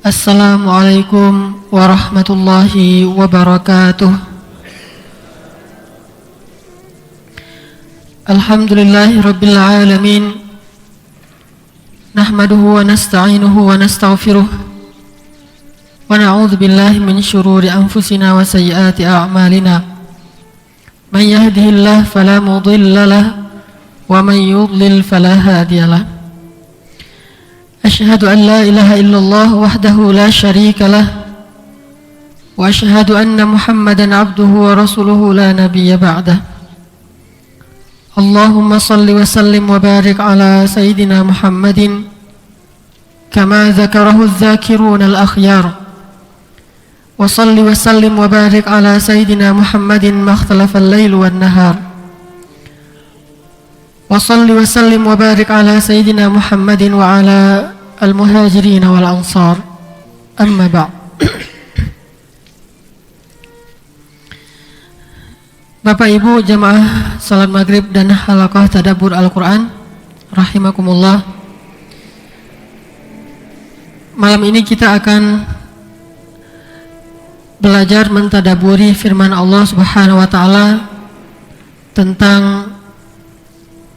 Assalamualaikum warahmatullahi wabarakatuh. Alhamdulillahi rabbil alamin. Nahmaduhu wa nasta'inuhu wa nastaghfiruh. Wa na'udzu billahi min syururi anfusina wa sayyiati a'malina. Man yahdihillahu fala mudilla lahu wa man yudlil fala hadiya lahu. Asyhadu an la ilaha illallah wahdahu la syarika lah wa asyhadu anna Muhammadan abduhu wa rasuluhu la nabiyya ba'dah. Allahumma salli wa sallim wa barik ala sayyidina Muhammadin kama dzakarahu adh-dhakirun al-akhyar. Wa salli wa sallim wa barik ala sayyidina Muhammadin makhtalafa al-lail wan nahar. Wa salli wa sallim wa barik ala sayyidina Muhammadin wa ala al-muhajirin wal ansar. Amma ba'd. Bapak Ibu jamaah salat maghrib dan halaqah tadabbur Al-Quran rahimakumullah. Malam ini kita akan belajar mentadaburi firman Allah Subhanahu wa taala tentang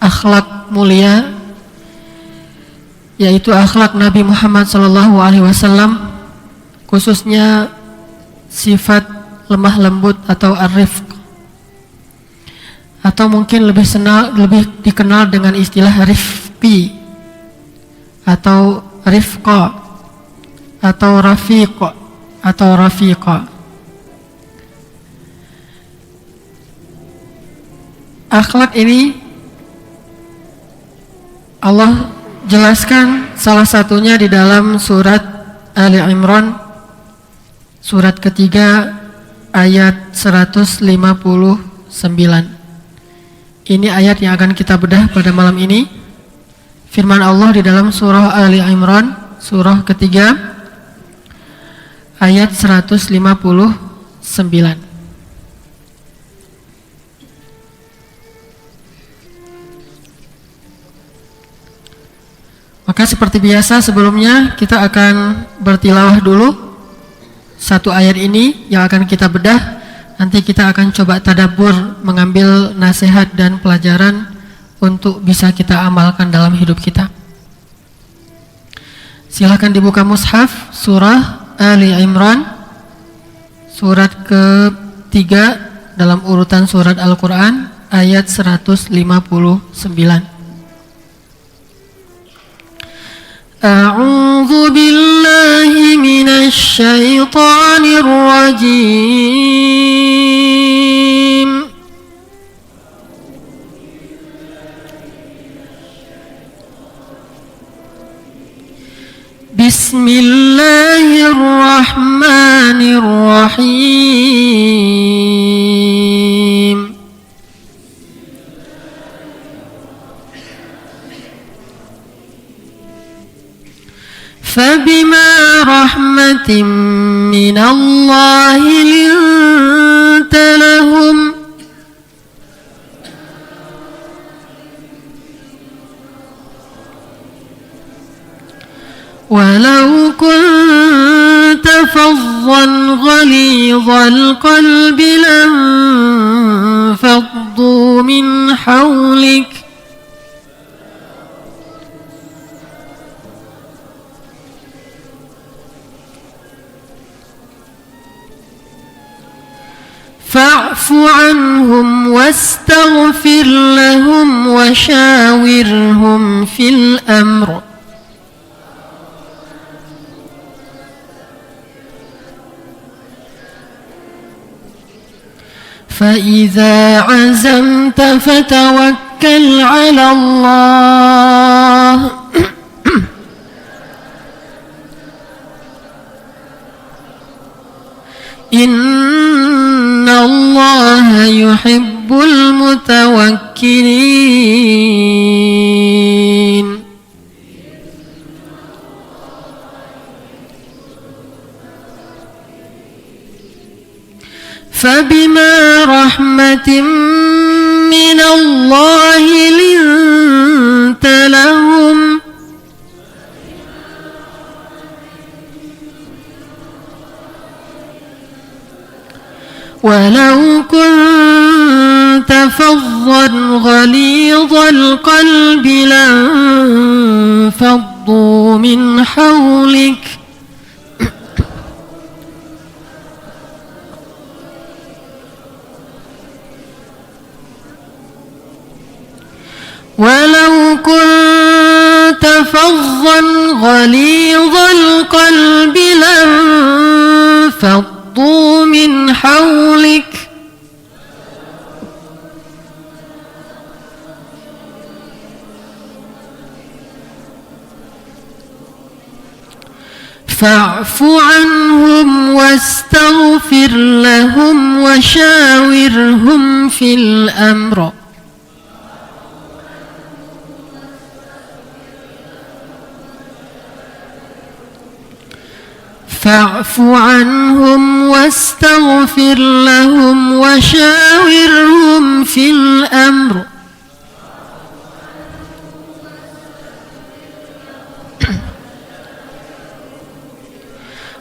akhlak mulia, yaitu akhlak Nabi Muhammad SAW, khususnya sifat lemah lembut atau ar-rifq, atau mungkin lebih dikenal dengan istilah rifqi atau rifqa atau rafiq atau rafiqa. Akhlak ini Allah jelaskan salah satunya di dalam surat Ali Imran, surat ketiga ayat 159. Ini ayat yang akan kita bedah pada malam ini. Firman Allah di dalam surah Ali Imran, surah ketiga ayat 159. Maka seperti biasa sebelumnya kita akan bertilawah dulu satu ayat ini yang akan kita bedah. Nanti kita akan coba tadabbur, mengambil nasihat dan pelajaran untuk bisa kita amalkan dalam hidup kita. Silakan dibuka mushaf surah Ali Imran, surat ketiga dalam urutan surat Al-Quran, ayat 159. A'udzu billahi minasy syaithanir rajim. Bismillahirrahmanirrahim. فبما رحمة من الله لنت لهم ولو كنت فظا غليظ القلب لانفضوا من حولك فاعف عنهم واستغفر لهم وشاورهم في الأمر فإذا عزمت فتوكل على الله إن الله يحب المتوكلين. فبما رحمة من الله لنت لهم walau kunta faddan ghalidhal qalbi lanfaddu min hawlik walau kunta faddan ghalidhal qalbi lanfaddu min hawlik fa'fu anhum wastaghfir lahum wa shawirhum fil amr fa'fu anhum wastaghfir lahum wa shawirhum fil amr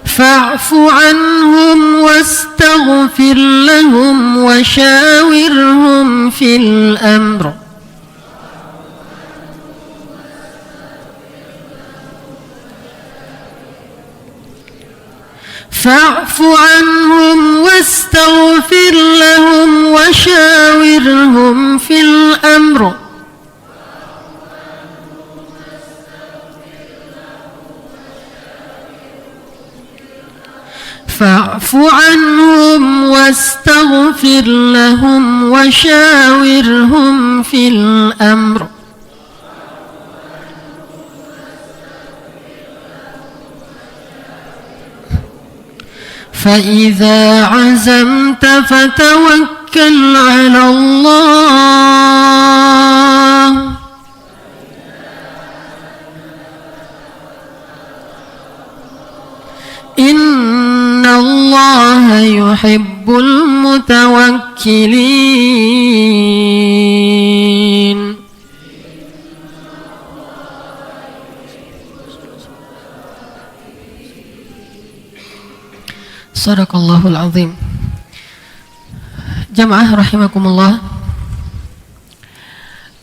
fa'fu anhum wastaghfir lahum wa shawirhum fil amr fa'fu anhum wastaghfir lahum wa shawirhum fil amr fa'fu anhum wastaghfir lahum wa shawirhum fil amr فإذا عزمت فتوكل على الله إن الله يحب المتوكلين Sadaqallahul azim. Jamaah rahimakumullah,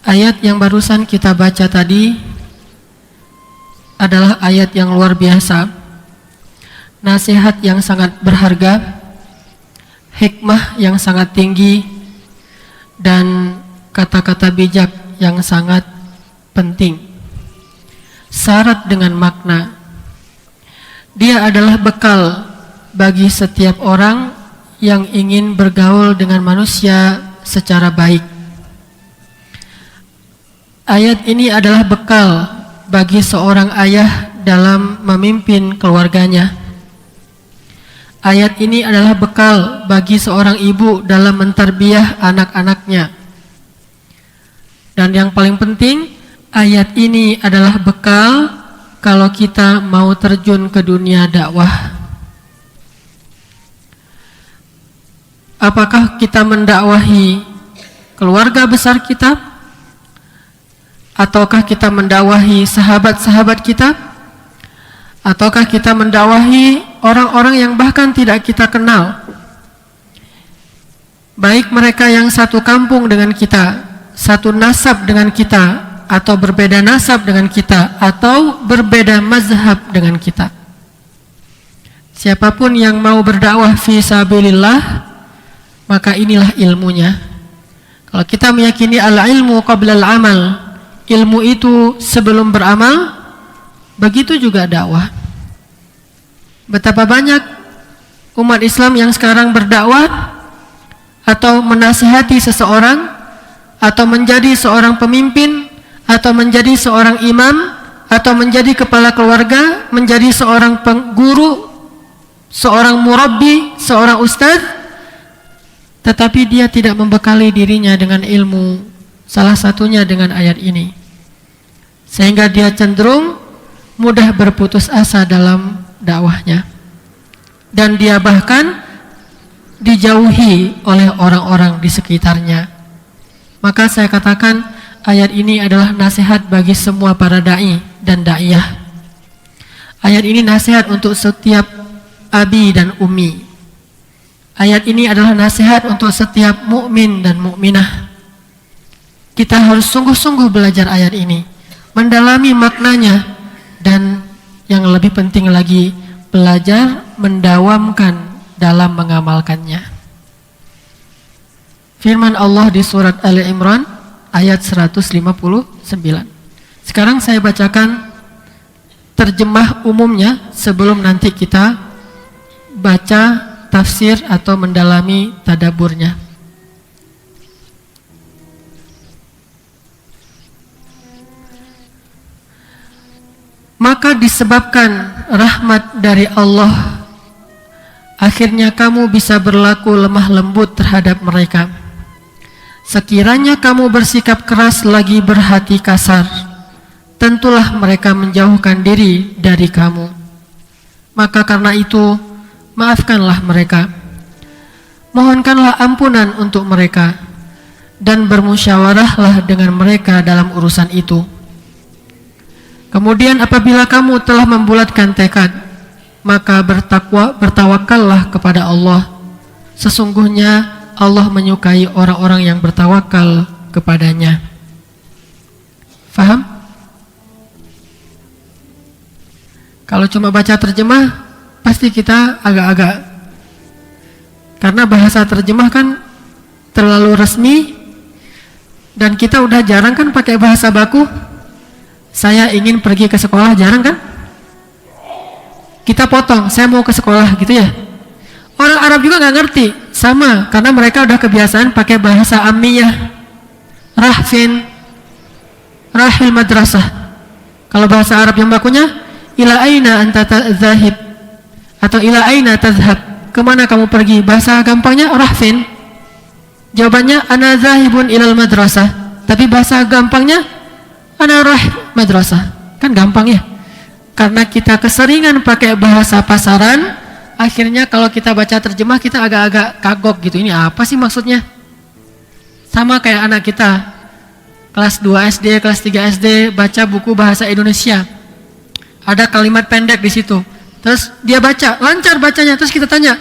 ayat yang barusan kita baca tadi adalah ayat yang luar biasa, nasihat yang sangat berharga, hikmah yang sangat tinggi, dan kata-kata bijak yang sangat penting, syarat dengan makna. Dia adalah bekal bagi setiap orang yang ingin bergaul dengan manusia secara baik. Ayat ini adalah bekal bagi seorang ayah dalam memimpin keluarganya. Ayat ini adalah bekal bagi seorang ibu dalam mentarbiyah anak-anaknya. Dan yang paling penting, ayat ini adalah bekal kalau kita mau terjun ke dunia dakwah. Apakah kita mendakwahi keluarga besar kita? Ataukah kita mendakwahi sahabat-sahabat kita? Ataukah kita mendakwahi orang-orang yang bahkan tidak kita kenal? Baik mereka yang satu kampung dengan kita, satu nasab dengan kita, atau berbeda nasab dengan kita, atau berbeda mazhab dengan kita. Siapapun yang mau berdakwah fi sabilillah, maka inilah ilmunya. Kalau kita meyakini al-ilmu qabla al-amal, ilmu itu sebelum beramal, begitu juga dakwah. Betapa banyak umat Islam yang sekarang berdakwah atau menasihati seseorang, atau menjadi seorang pemimpin, atau menjadi seorang imam, atau menjadi kepala keluarga, menjadi seorang guru, seorang murabbi, seorang ustadz, tetapi dia tidak membekali dirinya dengan ilmu, salah satunya dengan ayat ini, sehingga dia cenderung mudah berputus asa dalam dakwahnya, dan dia bahkan dijauhi oleh orang-orang di sekitarnya. Maka saya katakan ayat ini adalah nasihat bagi semua para da'i dan da'iyah. Ayat ini nasihat untuk setiap abi dan umi. Ayat ini adalah nasihat untuk setiap mukmin dan mukminah. Kita harus sungguh-sungguh belajar ayat ini, mendalami maknanya, dan yang lebih penting lagi, belajar mendawamkan dalam mengamalkannya. Firman Allah di surat Ali Imran ayat 159. Sekarang saya bacakan terjemah umumnya sebelum nanti kita baca tafsir atau mendalami tadaburnya. Maka disebabkan rahmat dari Allah, akhirnya kamu bisa berlaku lemah lembut terhadap mereka. Sekiranya kamu bersikap keras lagi berhati kasar, tentulah mereka menjauhkan diri dari kamu. Maka karena itu, maafkanlah mereka, mohonkanlah ampunan untuk mereka, dan bermusyawarahlah dengan mereka dalam urusan itu. Kemudian apabila kamu telah membulatkan tekad, maka bertawakallah kepada Allah. Sesungguhnya Allah menyukai orang-orang yang bertawakal kepadanya. Faham? Kalau cuma baca terjemah, pasti kita agak-agak, karena bahasa terjemah kan terlalu resmi, dan kita udah jarang kan pakai bahasa baku. Saya ingin pergi ke sekolah, jarang kan? Kita potong, saya mau ke sekolah gitu ya. Orang Arab juga nggak ngerti, sama, karena mereka udah kebiasaan pakai bahasa ammiyah. Rahfin, rahil madrasah. Kalau bahasa Arab yang bakunya, ila aina anta zahib, atau ila aina tazhab, kemana kamu pergi? Bahasa gampangnya rahfin. Jawabannya ana zahibun ilal madrasah. Tapi bahasa gampangnya ana rahib madrasah. Kan gampang ya. Karena kita keseringan pakai bahasa pasaran, akhirnya kalau kita baca terjemah kita agak-agak kagok gitu. Ini apa sih maksudnya? Sama kayak anak kita kelas 2 SD, kelas 3 SD baca buku bahasa Indonesia. Ada kalimat pendek di situ. Terus dia baca, lancar bacanya. Terus kita tanya,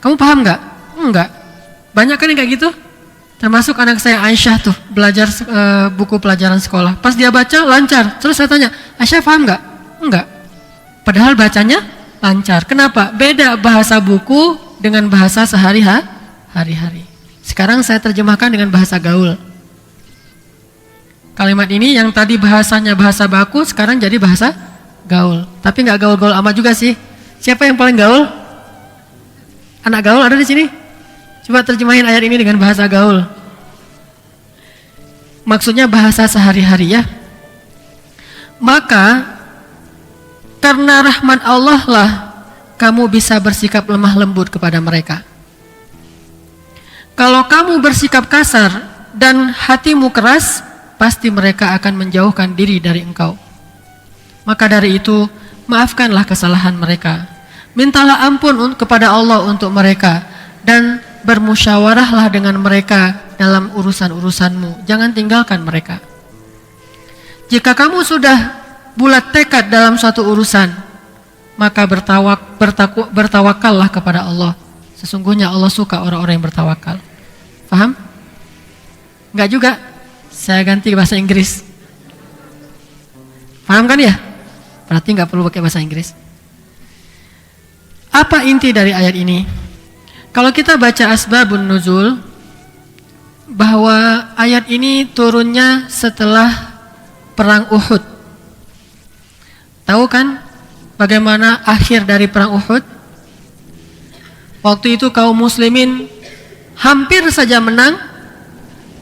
kamu paham nggak? Enggak. Banyak kan yang kayak gitu? Termasuk anak saya Aisyah tuh, belajar buku pelajaran sekolah. Pas dia baca, lancar. Terus saya tanya, Aisyah paham nggak? Enggak. Padahal bacanya lancar. Kenapa? Beda bahasa buku dengan bahasa sehari-hari. Sekarang saya terjemahkan dengan bahasa gaul. Kalimat ini yang tadi bahasanya bahasa baku, sekarang jadi bahasa gaul. Tapi nggak gaul-gaul amat juga sih. Siapa yang paling gaul? Anak gaul ada di sini? Coba terjemahin ayat ini dengan bahasa gaul. Maksudnya bahasa sehari-hari ya. Maka karena rahmat Allah lah kamu bisa bersikap lemah lembut kepada mereka. Kalau kamu bersikap kasar dan hatimu keras, pasti mereka akan menjauhkan diri dari engkau. Maka dari itu, maafkanlah kesalahan mereka. Mintalah ampun kepada Allah untuk mereka, dan bermusyawarahlah dengan mereka dalam urusan-urusanmu. Jangan tinggalkan mereka. Jika kamu sudah bulat tekad dalam suatu urusan, maka bertawakallah kepada Allah. Sesungguhnya Allah suka orang-orang yang bertawakal. Paham? Enggak juga. Saya ganti bahasa Inggris. Paham kan ya? Berarti enggak perlu pakai bahasa Inggris. Apa inti dari ayat ini? Kalau kita baca asbabun nuzul, bahwa ayat ini turunnya setelah perang Uhud. Tahu kan bagaimana akhir dari perang Uhud? Waktu itu kaum muslimin hampir saja menang,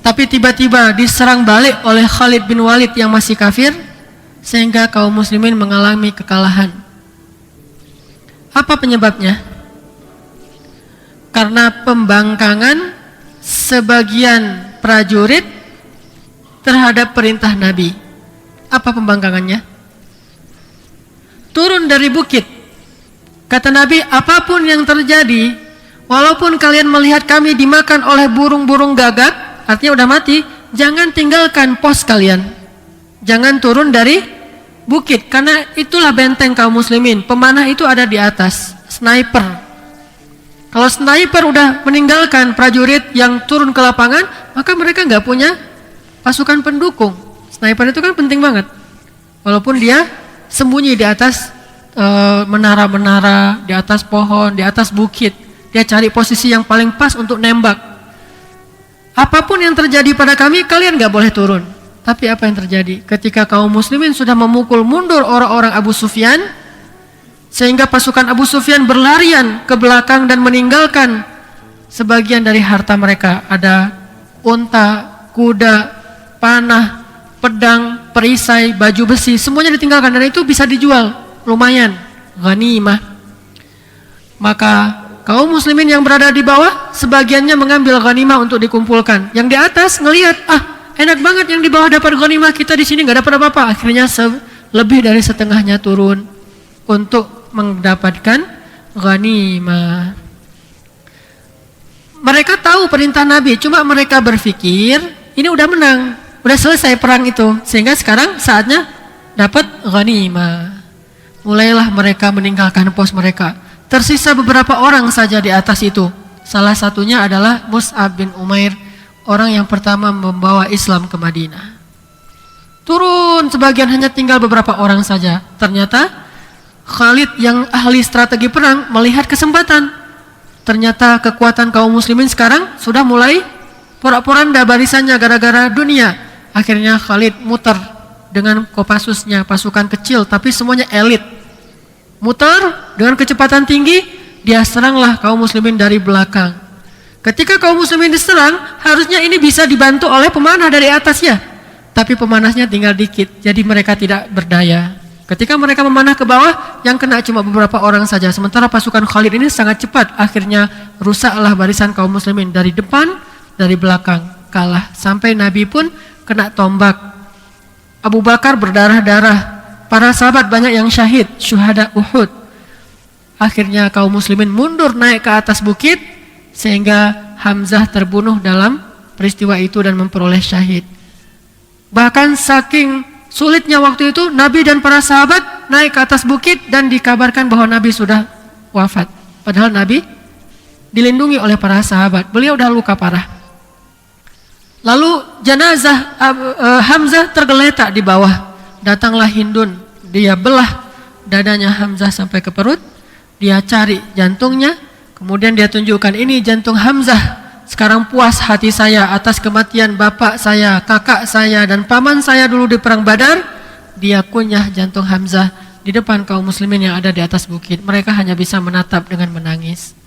tapi tiba-tiba diserang balik oleh Khalid bin Walid yang masih kafir, sehingga kaum muslimin mengalami kekalahan. Apa penyebabnya? Karena pembangkangan sebagian prajurit terhadap perintah Nabi. Apa pembangkangannya? Turun dari bukit. Kata Nabi, apapun yang terjadi, walaupun kalian melihat kami dimakan oleh burung-burung gagak, artinya udah mati, jangan tinggalkan pos kalian. Jangan turun dari bukit, karena itulah benteng kaum muslimin. Pemanah itu ada di atas, sniper. Kalau sniper udah meninggalkan prajurit yang turun ke lapangan, maka mereka nggak punya pasukan pendukung. Sniper itu kan penting banget. Walaupun dia sembunyi di atas menara-menara, di atas pohon, di atas bukit. Dia cari posisi yang paling pas untuk nembak. Apapun yang terjadi pada kami, kalian nggak boleh turun. Tapi apa yang terjadi? Ketika kaum muslimin sudah memukul mundur orang-orang Abu Sufyan, sehingga pasukan Abu Sufyan berlarian ke belakang dan meninggalkan sebagian dari harta mereka. Ada unta, kuda, panah, pedang, perisai, baju besi, semuanya ditinggalkan dan itu bisa dijual, lumayan, ghanimah. Maka kaum muslimin yang berada di bawah sebagiannya mengambil ghanimah untuk dikumpulkan. Yang di atas ngelihat, enak banget yang di bawah dapat ghanimah, kita di sini nggak dapat apa-apa. Akhirnya lebih dari setengahnya turun untuk mendapatkan ghanimah. Mereka tahu perintah Nabi, cuma mereka berpikir ini udah menang, udah selesai perang itu, sehingga sekarang saatnya dapat ghanimah. Mulailah mereka meninggalkan pos mereka. Tersisa beberapa orang saja di atas itu. Salah satunya adalah Mus'ab bin Umair, orang yang pertama membawa Islam ke Madinah. Turun sebagian, hanya tinggal beberapa orang saja. Ternyata Khalid yang ahli strategi perang melihat kesempatan. Ternyata kekuatan kaum muslimin sekarang sudah mulai porak-poranda barisannya gara-gara dunia. Akhirnya Khalid muter dengan Kopassusnya, pasukan kecil tapi semuanya elit. Muter dengan kecepatan tinggi, dia seranglah kaum muslimin dari belakang. Ketika kaum muslimin diserang, harusnya ini bisa dibantu oleh pemanah dari atas ya. Tapi pemanahnya tinggal dikit, jadi mereka tidak berdaya. Ketika mereka memanah ke bawah, yang kena cuma beberapa orang saja. Sementara pasukan Khalid ini sangat cepat. Akhirnya rusaklah barisan kaum muslimin dari depan, dari belakang, kalah. Sampai Nabi pun kena tombak. Abu Bakar berdarah-darah. Para sahabat banyak yang syahid, syuhada Uhud. Akhirnya kaum muslimin mundur naik ke atas bukit, sehingga Hamzah terbunuh dalam peristiwa itu dan memperoleh syahid. Bahkan saking sulitnya waktu itu, Nabi dan para sahabat naik ke atas bukit dan dikabarkan bahwa Nabi sudah wafat. Padahal Nabi dilindungi oleh para sahabat. Beliau sudah luka parah. Lalu jenazah Hamzah tergeletak di bawah. Datanglah Hindun. Dia belah dadanya Hamzah sampai ke perut. Dia cari jantungnya. Kemudian dia tunjukkan, ini jantung Hamzah. Sekarang puas hati saya atas kematian bapak saya, kakak saya, dan paman saya dulu di perang Badar. Dia kunyah jantung Hamzah di depan kaum muslimin yang ada di atas bukit. Mereka hanya bisa menatap dengan menangis.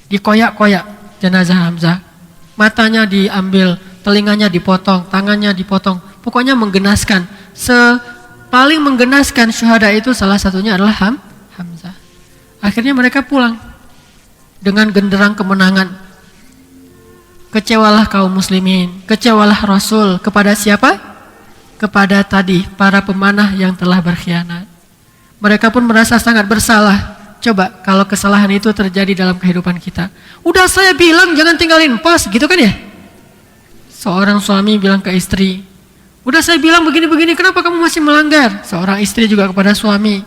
Dikoyak-koyak jenazah Hamzah. Matanya diambil, telinganya dipotong, tangannya dipotong. Pokoknya menggenaskan. Paling menggenaskan syuhada itu salah satunya adalah Hamzah. Akhirnya mereka pulang dengan genderang kemenangan. Kecewalah kaum muslimin, kecewalah Rasul. Kepada siapa? Kepada tadi para pemanah yang telah berkhianat. Mereka pun merasa sangat bersalah. Coba kalau kesalahan itu terjadi dalam kehidupan kita. Udah saya bilang jangan tinggalin pos, gitu kan ya? Seorang suami bilang ke istri, udah saya bilang begini-begini, kenapa kamu masih melanggar? Seorang istri juga kepada suami,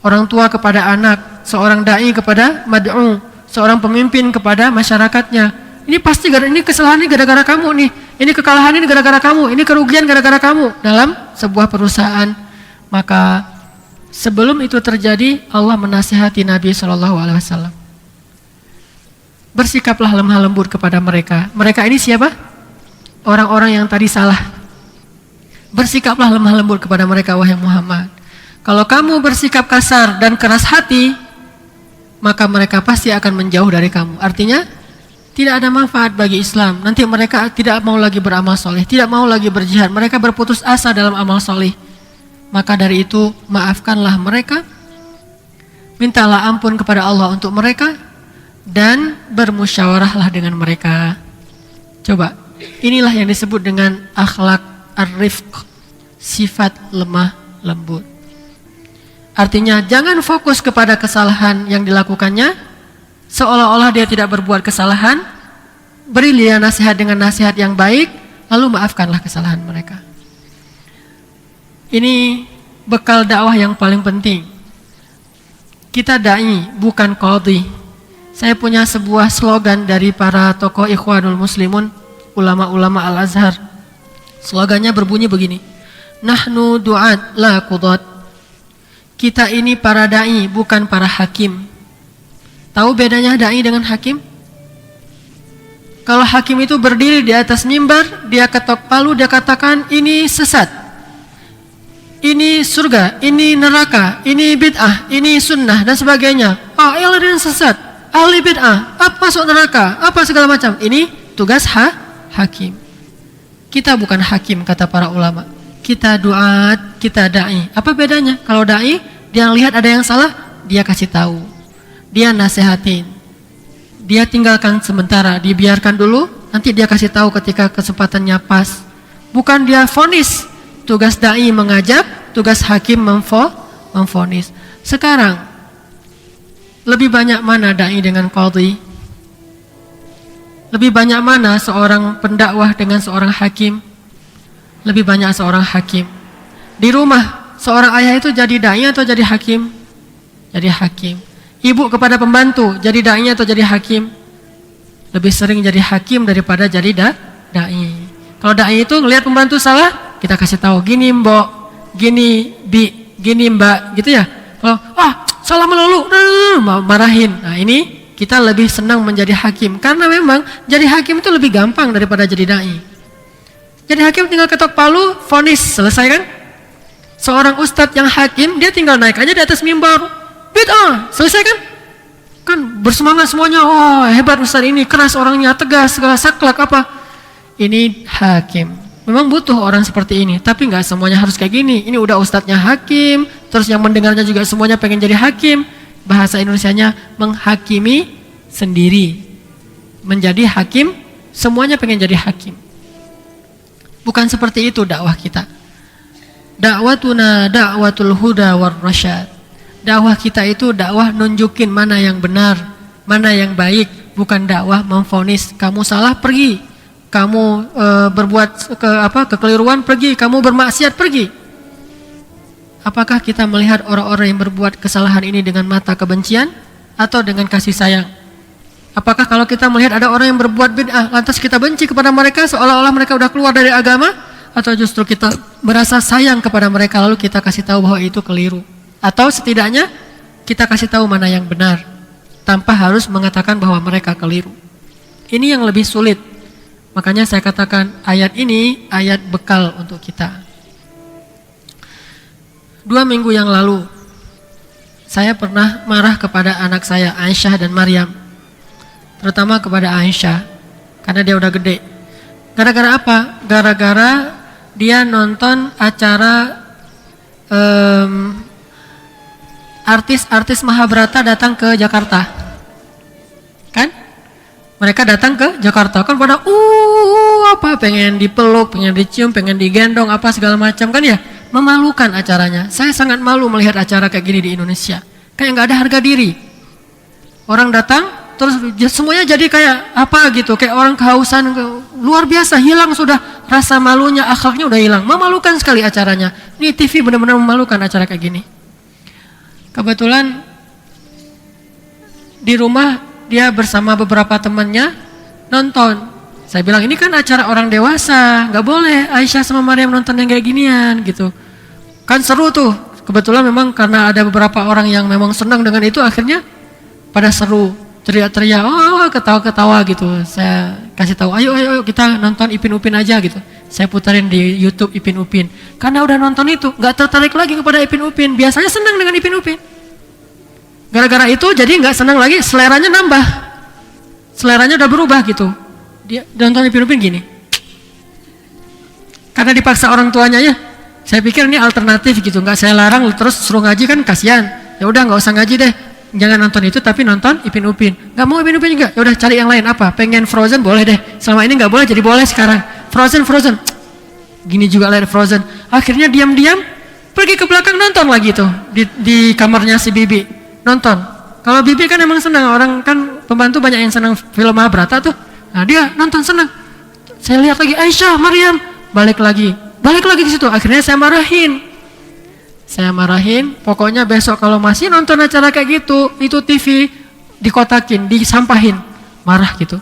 orang tua kepada anak, seorang da'i kepada mad'u, seorang pemimpin kepada masyarakatnya. Ini pasti ini kesalahan ini gara-gara kamu nih. Ini kekalahan ini gara-gara kamu. Ini kerugian gara-gara kamu dalam sebuah perusahaan. Maka sebelum itu terjadi, Allah menasihati Nabi SAW. Bersikaplah lemah lembut kepada mereka. Mereka ini siapa? Orang-orang yang tadi salah. Bersikaplah lemah lembut kepada mereka, wahai Muhammad. Kalau kamu bersikap kasar dan keras hati, maka mereka pasti akan menjauh dari kamu. Artinya tidak ada manfaat bagi Islam. Nanti mereka tidak mau lagi beramal soleh, tidak mau lagi berjihad. Mereka berputus asa dalam amal soleh. Maka dari itu maafkanlah mereka, mintalah ampun kepada Allah untuk mereka, dan bermusyawarahlah dengan mereka. Coba, inilah yang disebut dengan akhlak ar-rifq, sifat lemah lembut. Artinya jangan fokus kepada kesalahan yang dilakukannya, seolah-olah dia tidak berbuat kesalahan. Beri dia nasihat dengan nasihat yang baik, lalu maafkanlah kesalahan mereka. Ini bekal dakwah yang paling penting. Kita da'i, bukan qadhi. Saya punya sebuah slogan dari para tokoh Ikhwanul Muslimun, ulama-ulama Al-Azhar. Slogannya berbunyi begini, Nahnu du'at la qudat. Kita ini para da'i, bukan para hakim. Tahu bedanya da'i dengan hakim? Kalau hakim itu berdiri di atas mimbar, dia ketok palu, dia katakan ini sesat, ini surga, ini neraka, ini bid'ah, ini sunnah dan sebagainya. Ahli sesat, ahli bid'ah, apa masuk neraka, apa segala macam. Ini tugas hakim. Kita bukan hakim, kata para ulama. Kita duat, kita da'i. Apa bedanya? Kalau da'i, dia lihat ada yang salah, dia kasih tahu, dia nasihatin, dia tinggalkan sementara, dibiarkan dulu, nanti dia kasih tahu ketika kesempatannya pas. Bukan dia vonis. Tugas da'i mengajak, tugas hakim memvonis. Sekarang lebih banyak mana da'i dengan qadhi? Lebih banyak mana seorang pendakwah dengan seorang hakim? Lebih banyak seorang hakim. Di rumah seorang ayah itu jadi da'i atau jadi hakim? Jadi hakim. Ibu kepada pembantu jadi da'i atau jadi hakim? Lebih sering jadi hakim daripada jadi da'i. Kalau da'i itu ngelihat pembantu salah, kita kasih tahu, gini mbok, gini bi, gini mbak, gitu ya. Kalau salah melulu, marahin. Nah ini kita lebih senang menjadi hakim, karena memang jadi hakim itu lebih gampang daripada jadi da'i. Jadi hakim tinggal ketok palu, vonis, selesai kan? Seorang ustadz yang hakim, dia tinggal naik aja di atas mimbar, bid'ah, selesai kan? Kan bersemangat semuanya, hebat ustadz ini, keras orangnya, tegas, segala saklak apa. Ini hakim. Memang butuh orang seperti ini, tapi nggak semuanya harus kayak gini. Ini udah ustadznya hakim, terus yang mendengarnya juga semuanya pengen jadi hakim. Bahasa Indonesianya menghakimi sendiri. Menjadi hakim, semuanya pengen jadi hakim. Bukan seperti itu dakwah kita. Dakwatuna dakwatul huda war rasyad. Dakwah kita itu dakwah nunjukin mana yang benar, mana yang baik, bukan dakwah memvonis kamu salah pergi, kamu berbuat kekeliruan pergi, kamu bermaksiat pergi. Apakah kita melihat orang-orang yang berbuat kesalahan ini dengan mata kebencian atau dengan kasih sayang? Apakah kalau kita melihat ada orang yang berbuat bid'ah, lantas kita benci kepada mereka seolah-olah mereka udah keluar dari agama? Atau justru kita merasa sayang kepada mereka lalu kita kasih tahu bahwa itu keliru? Atau setidaknya kita kasih tahu mana yang benar tanpa harus mengatakan bahwa mereka keliru. Ini yang lebih sulit. Makanya saya katakan ayat ini ayat bekal untuk kita. 2 minggu yang lalu saya pernah marah kepada anak saya Aisyah dan Maryam. Terutama kepada Aisyah karena dia udah gede. Gara-gara apa? Gara-gara dia nonton acara artis-artis Mahabharata datang ke Jakarta. Kan? Mereka datang ke Jakarta kan pada pengen dipeluk, pengen dicium, pengen digendong apa segala macam kan ya. Memalukan acaranya. Saya sangat malu melihat acara kayak gini di Indonesia. Kayak nggak ada harga diri. Orang datang terus semuanya jadi kayak apa gitu, kayak orang kehausan, luar biasa, hilang sudah rasa malunya, akhlaknya udah hilang. Memalukan sekali acaranya. Ini TV benar-benar memalukan acara kayak gini. Kebetulan di rumah dia bersama beberapa temannya nonton. Saya bilang ini kan acara orang dewasa, nggak boleh Aisyah sama Maryam nonton yang kayak ginian gitu. Kan seru tuh. Kebetulan memang karena ada beberapa orang yang memang senang dengan itu, akhirnya pada seru. Teriak-teriak, ketawa-ketawa gitu. Saya kasih tahu, ayo kita nonton Ipin Upin aja gitu. Saya putarin di YouTube Ipin Upin. Karena udah nonton itu, nggak tertarik lagi kepada Ipin Upin. Biasanya senang dengan Ipin Upin. Gara-gara itu jadi nggak senang lagi, seleranya nambah. Seleranya udah berubah gitu. Dia nonton Ipin Upin gini. Karena dipaksa orang tuanya ya. Saya pikir ini alternatif gitu, nggak saya larang terus suruh ngaji kan kasihan. Ya udah nggak usah ngaji deh. Jangan nonton itu tapi nonton Ipin Upin. Gak mau Ipin Upin juga, ya udah cari yang lain apa? Pengen Frozen boleh deh. Selama ini nggak boleh jadi boleh sekarang. Frozen. Gini juga lihat Frozen. Akhirnya diam-diam pergi ke belakang nonton lagi tuh di kamarnya si Bibi nonton. Kalau Bibi kan emang senang, orang kan pembantu banyak yang senang film Mahabharata tuh. Nah dia nonton senang. Saya lihat lagi Aisyah, Maryam balik lagi di situ. Akhirnya saya marahin. Pokoknya besok kalau masih nonton acara kayak gitu, itu TV dikotakin, disampahin, marah gitu.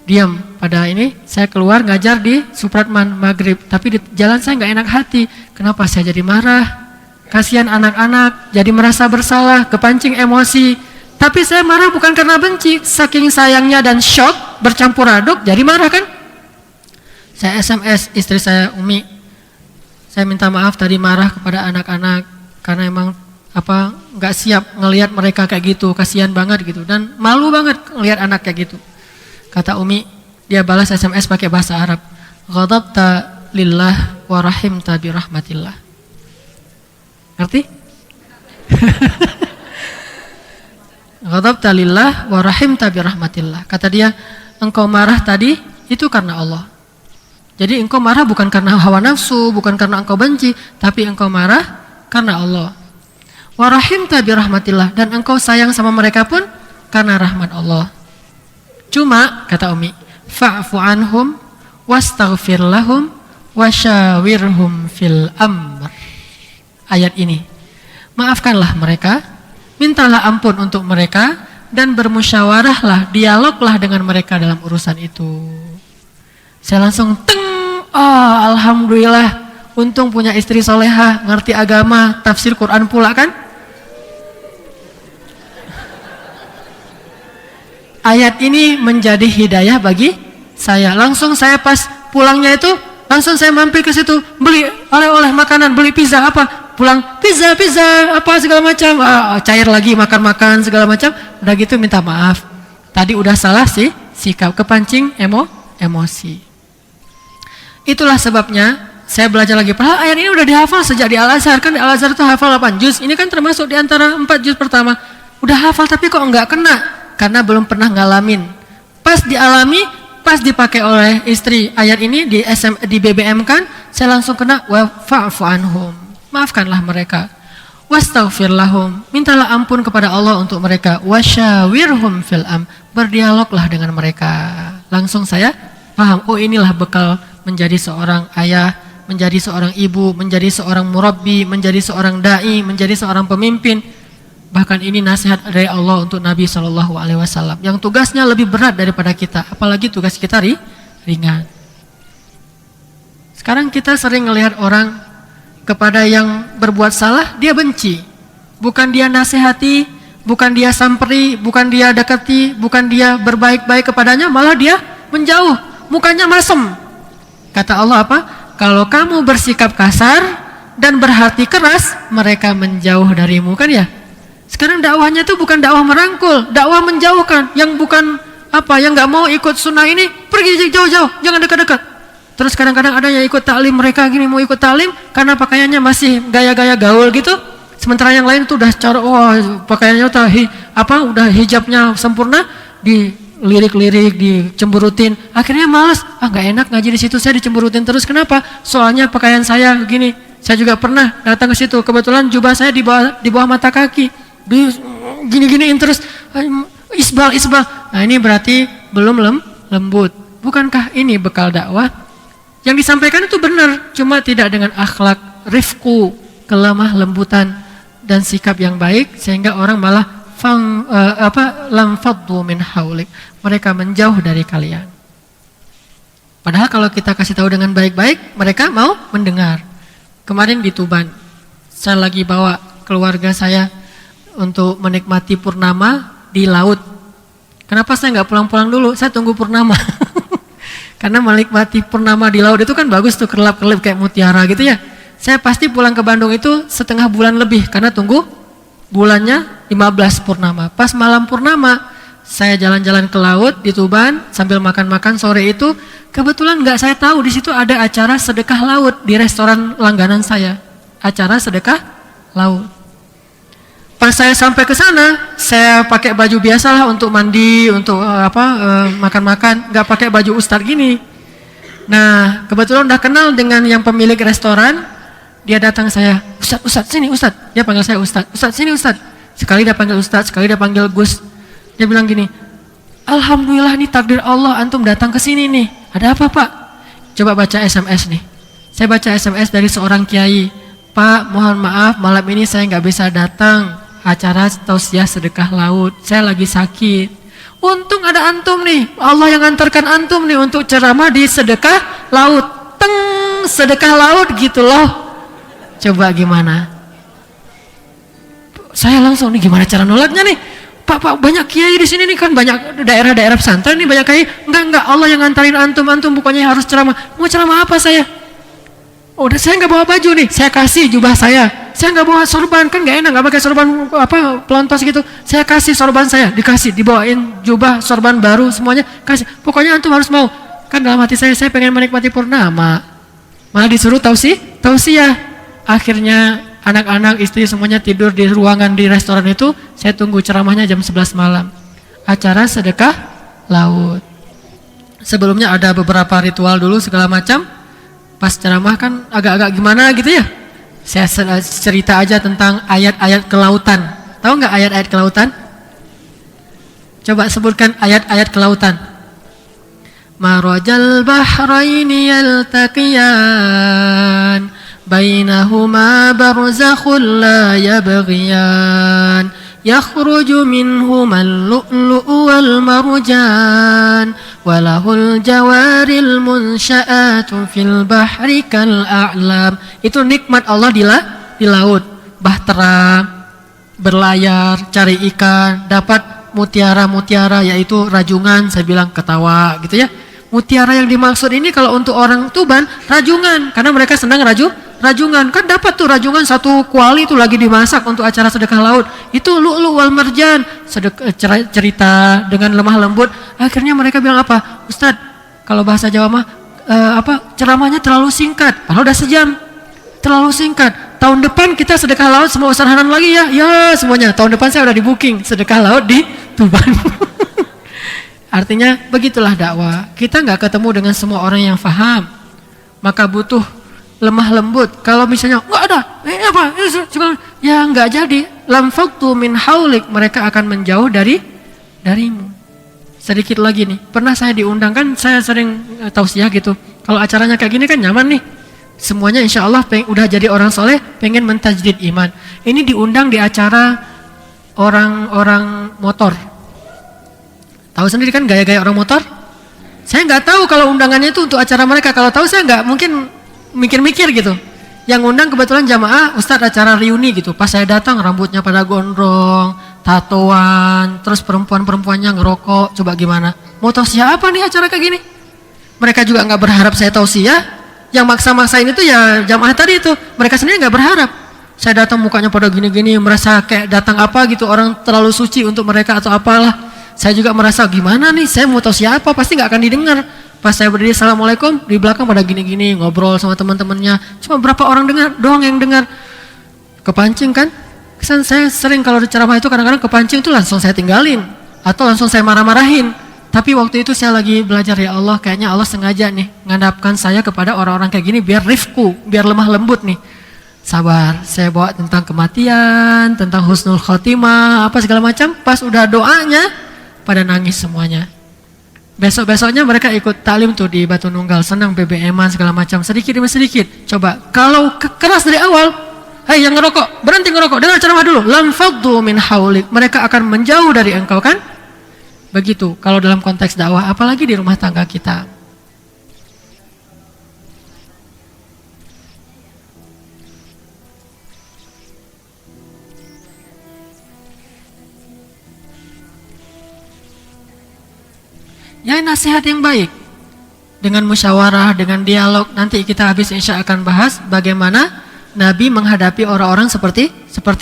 Diam. Pada ini saya keluar ngajar di Supratman maghrib, tapi di jalan saya nggak enak hati. Kenapa saya jadi marah? Kasihan anak-anak, jadi merasa bersalah, kepancing emosi. Tapi saya marah bukan karena benci, saking sayangnya dan shock bercampur aduk, jadi marah kan? Saya SMS istri saya, Umi, saya minta maaf tadi marah kepada anak-anak karena emang nggak siap ngelihat mereka kayak gitu, kasihan banget gitu dan malu banget ngelihat anak kayak gitu. Kata Umi, dia balas SMS pakai bahasa Arab. Ghadabta lillah wa rahimta bi rahmatillah. Ngerti? Ghadabta lillah wa rahimta bi rahmatillah. Kata dia, engkau marah tadi itu karena Allah. Jadi engkau marah bukan karena hawa nafsu, bukan karena engkau benci, tapi engkau marah karena Allah. Wa rahimta bi rahmatillah, dan engkau sayang sama mereka pun karena rahmat Allah. Cuma kata Umi, fa'fu anhum wastaghfir lahum wasyawirhum fil amr. Ayat ini, maafkanlah mereka, mintalah ampun untuk mereka, dan bermusyawarahlah, dialoglah dengan mereka dalam urusan itu. Saya langsung alhamdulillah, untung punya istri soleha, ngerti agama, tafsir Quran pula kan. Ayat ini menjadi hidayah bagi saya. Langsung saya pas pulangnya itu, langsung saya mampir ke situ, beli oleh-oleh makanan, beli pizza apa, pulang pizza apa segala macam, cair lagi makan segala macam. Udah gitu minta maaf. Tadi udah salah sih sikap, kepancing emosi. Itulah sebabnya saya belajar lagi. Padahal ayat ini udah dihafal sejak di Al-Azhar, kan di Al-Azhar itu hafal 8 juz. Ini kan termasuk di antara 4 juz pertama. Udah hafal tapi kok enggak kena. Karena belum pernah ngalamin. Pas dialami, pas dipakai oleh istri ayat ini di BBM kan, saya langsung kena wa fa'fu anhum. Maafkanlah mereka. Wastaghfir lahum. Mintalah ampun kepada Allah untuk mereka. Wasyawirhum fil am. Berdialoglah dengan mereka. Langsung saya paham, oh inilah bekal menjadi seorang ayah, menjadi seorang ibu, menjadi seorang murabbi, menjadi seorang dai, menjadi seorang pemimpin. Bahkan ini nasihat dari Allah untuk Nabi SAW yang tugasnya lebih berat daripada kita, apalagi tugas kita ringan. Sekarang kita sering melihat orang kepada yang berbuat salah, dia benci. Bukan dia nasihati, bukan dia samperi, bukan dia dekati, bukan dia berbaik-baik kepadanya, malah dia menjauh, mukanya masem. Kata Allah apa? Kalau kamu bersikap kasar dan berhati keras, mereka menjauh darimu, kan ya? Sekarang dakwahnya itu bukan dakwah merangkul, dakwah menjauhkan. Yang bukan yang nggak mau ikut sunnah ini, pergi jauh-jauh, jangan dekat-dekat. Terus kadang-kadang ada yang ikut taklim, mereka gini mau ikut taklim karena pakaiannya masih gaya-gaya gaul gitu. Sementara yang lain itu udah pakaiannya udah hijabnya sempurna, dilirik-lirik, dicemburutin. Akhirnya malas, nggak enak ngaji di situ, saya dicemburutin terus. Kenapa? Soalnya pakaian saya gini. Saya juga pernah datang ke situ, kebetulan jubah saya di bawah mata kaki. Gini-giniin terus, isbal. Nah ini berarti belum lembut. Bukankah ini bekal dakwah? Yang disampaikan itu benar, cuma tidak dengan akhlak rifku, kelemah lembutan dan sikap yang baik, sehingga orang malah lam faddu min haulik. Mereka menjauh dari kalian. Padahal kalau kita kasih tahu dengan baik-baik, mereka mau mendengar. Kemarin di Tuban, saya lagi bawa keluarga saya untuk menikmati purnama di laut. Kenapa saya nggak pulang-pulang dulu? Saya tunggu purnama. Karena menikmati purnama di laut itu kan bagus tuh, kerlap-kerlip kayak mutiara gitu ya. Saya pasti pulang ke Bandung itu setengah bulan lebih karena tunggu bulannya 15 purnama. Pas malam purnama, saya jalan-jalan ke laut di Tuban sambil makan-makan sore itu. Kebetulan nggak saya tahu di situ ada acara sedekah laut di restoran langganan saya. Acara sedekah laut. Pas saya sampai ke sana, saya pakai baju biasalah untuk mandi, untuk makan-makan, nggak pakai baju ustadz gini. Nah, kebetulan udah kenal dengan yang pemilik restoran, dia datang saya, Ustadz sini Ustadz. Dia panggil saya Ustadz sini Ustadz. Sekali dia panggil Ustadz, sekali dia panggil Gus. Dia bilang gini, alhamdulillah nih takdir Allah antum datang ke sini nih. Ada apa Pak? Coba baca SMS nih. Saya baca SMS dari seorang kiai. Pak, mohon maaf malam ini saya nggak bisa datang. acara tausiah sedekah laut. Saya lagi sakit. Untung ada antum nih. Allah yang antarkan antum nih untuk ceramah di sedekah laut. Sedekah laut gitu loh. Coba gimana? Saya langsung nih, gimana cara nolaknya nih? Pak, banyak kiai di sini nih kan, banyak daerah-daerah pesantren nih, banyak kiai. Enggak, Allah yang ngantarin antum pokoknya harus ceramah. Mau ceramah apa saya? Udah, saya nggak bawa baju nih, saya kasih jubah saya. Saya nggak bawa sorban, kan nggak enak nggak pakai sorban pelontos gitu. Saya kasih sorban saya, dibawain jubah, sorban baru semuanya kasih. Pokoknya antum harus mau. Kan dalam hati saya pengen menikmati purnama. Malah disuruh tausiah. Akhirnya anak-anak, istri semuanya tidur di ruangan di restoran itu. Saya tunggu ceramahnya jam 11 malam. Acara sedekah laut. Sebelumnya ada beberapa ritual dulu segala macam. Pas ceramah kan agak-agak gimana gitu ya. Saya cerita aja tentang ayat-ayat kelautan. Tahu nggak ayat-ayat kelautan? Coba sebutkan ayat-ayat kelautan. Marajal bahraini yaltaqiyan bainahuma barzakhun la yabghiyan yakhruju minhumal lu'lu'u wal marjan walahul jawaril munsya'atu fil bahri kal a'lam. Itu nikmat Allah di laut. Bahtera, berlayar, cari ikan, dapat mutiara-mutiara, yaitu rajungan, saya bilang ketawa gitu ya. Mutiara yang dimaksud ini kalau untuk orang Tuban, rajungan, karena mereka senang rajungan. Kan dapat tuh rajungan satu kuali itu lagi dimasak untuk acara sedekah laut. Itu lu'lu' wal marjan, cerita dengan lemah lembut. Akhirnya mereka bilang apa? Ustadz, kalau bahasa Jawa mah ceramahnya terlalu singkat. Padahal udah sejam. Terlalu singkat. Tahun depan kita sedekah laut semua usahanan lagi ya. Ya semuanya. Tahun depan saya udah di booking sedekah laut di Tuban. Artinya begitulah dakwah. Kita nggak ketemu dengan semua orang yang faham. Maka butuh lemah lembut. Kalau misalnya nggak ada, ya nggak jadi. Lam faktu min haulik, mereka akan menjauh darimu. Sedikit lagi nih, pernah saya diundang, kan saya sering tausiah gitu. Kalau acaranya kayak gini kan nyaman nih. Semuanya insya Allah udah jadi orang soleh, pengen mentajdid iman. Ini diundang di acara orang-orang motor. Tahu sendiri kan gaya-gaya orang motor? Saya nggak tahu kalau undangannya itu untuk acara mereka. Kalau tahu saya nggak mungkin mikir-mikir gitu. Yang undang kebetulan jamaah Ustadz acara reuni gitu. Pas saya datang rambutnya pada gondrong, tatoan, terus perempuan-perempuannya ngerokok. Coba gimana? Mau tausiah apa nih acara kayak gini? Mereka juga nggak berharap saya tausiah. Yang maksa-maksain itu ya jamaah tadi itu. Mereka sendiri nggak berharap. Saya datang mukanya pada gini-gini, merasa kayak datang apa gitu, orang terlalu suci untuk mereka atau apalah. Saya juga merasa gimana nih, saya mau tahu siapa, pasti nggak akan didengar. Pas saya berdiri assalamualaikum, di belakang pada gini-gini ngobrol sama teman-temannya. Cuma berapa orang dengar, doang yang dengar. Kepancing kan? Kesan saya sering kalau di ceramah itu kadang-kadang kepancing itu langsung saya tinggalin atau langsung saya marah-marahin. Tapi waktu itu saya lagi belajar, ya Allah, kayaknya Allah sengaja nih ngadapkan saya kepada orang-orang kayak gini biar rifku, biar lemah lembut nih. Sabar, saya bawa tentang kematian, tentang husnul khotimah, apa segala macam. Pas udah doanya, pada nangis semuanya. Besok-besoknya mereka ikut taklim tuh di Batu Nunggal, senang BBM-an segala macam, sedikit demi sedikit. Coba, kalau keras dari awal, hei yang ngerokok, berhenti ngerokok, dengar ceramah dulu. Lam faddu min haulik, mereka akan menjauh dari engkau kan? Begitu, kalau dalam konteks dakwah, apalagi di rumah tangga kita. Ya nasihat yang baik. Dengan musyawarah, dengan dialog. Nanti kita habis insya akan bahas bagaimana Nabi menghadapi orang-orang seperti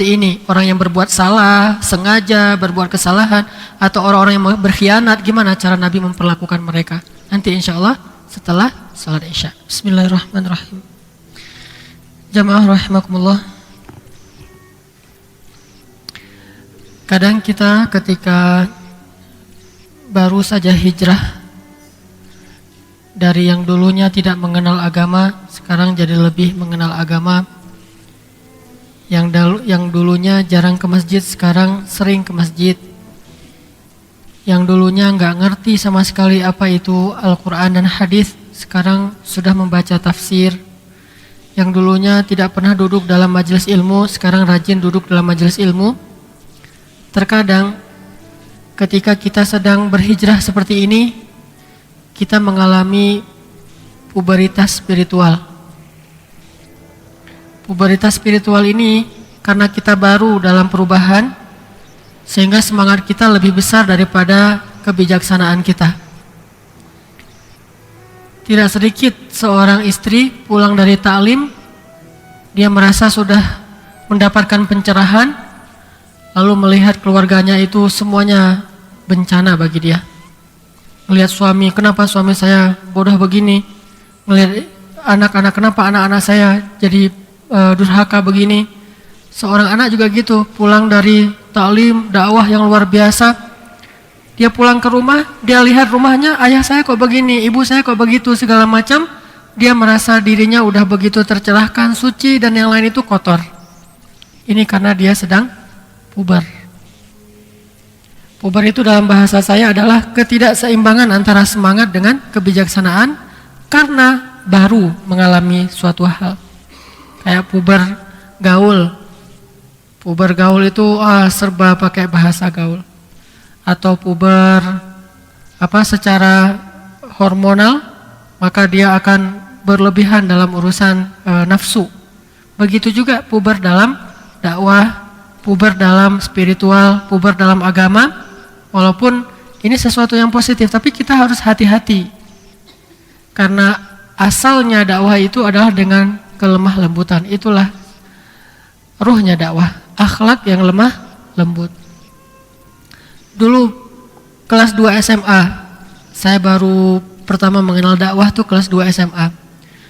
ini. Orang yang berbuat salah, sengaja berbuat kesalahan, atau orang-orang yang berkhianat. Gimana cara Nabi memperlakukan mereka. Nanti insya Allah setelah salat isya. Bismillahirrahmanirrahim. Jamaah rahimakumullah. Kadang kita ketika baru saja hijrah dari yang dulunya tidak mengenal agama, sekarang jadi lebih mengenal agama. Yang dulunya jarang ke masjid, sekarang sering ke masjid. Yang dulunya nggak ngerti sama sekali apa itu Al-Quran dan hadis, sekarang sudah membaca tafsir. Yang dulunya tidak pernah duduk dalam majelis ilmu, sekarang rajin duduk dalam majelis ilmu. terkadang ketika kita sedang berhijrah seperti ini, kita mengalami puberitas spiritual. Puberitas spiritual ini karena kita baru dalam perubahan, sehingga semangat kita lebih besar daripada kebijaksanaan kita. Tidak sedikit seorang istri pulang dari taklim, dia merasa sudah mendapatkan pencerahan, lalu melihat keluarganya itu semuanya bencana bagi dia. Melihat suami, kenapa suami saya bodoh begini? Melihat anak-anak, kenapa anak-anak saya jadi durhaka begini? Seorang anak juga gitu, pulang dari taklim, dakwah yang luar biasa. Dia pulang ke rumah, dia lihat rumahnya, ayah saya kok begini, ibu saya kok begitu, segala macam. Dia merasa dirinya udah begitu tercerahkan, suci, dan yang lain itu kotor. Ini karena dia sedang puber. Puber itu dalam bahasa saya adalah ketidakseimbangan antara semangat dengan kebijaksanaan karena baru mengalami suatu hal. Kayak puber gaul. Puber gaul itu serba pakai bahasa gaul. Atau puber secara hormonal, maka dia akan berlebihan dalam urusan nafsu. Begitu juga puber dalam dakwah, puber dalam spiritual, puber dalam agama. Walaupun ini sesuatu yang positif, tapi kita harus hati-hati. Karena asalnya dakwah itu adalah dengan kelemah lembutan. Itulah ruhnya dakwah, akhlak yang lemah lembut. Dulu kelas 2 SMA, saya baru pertama mengenal dakwah tuh kelas 2 SMA.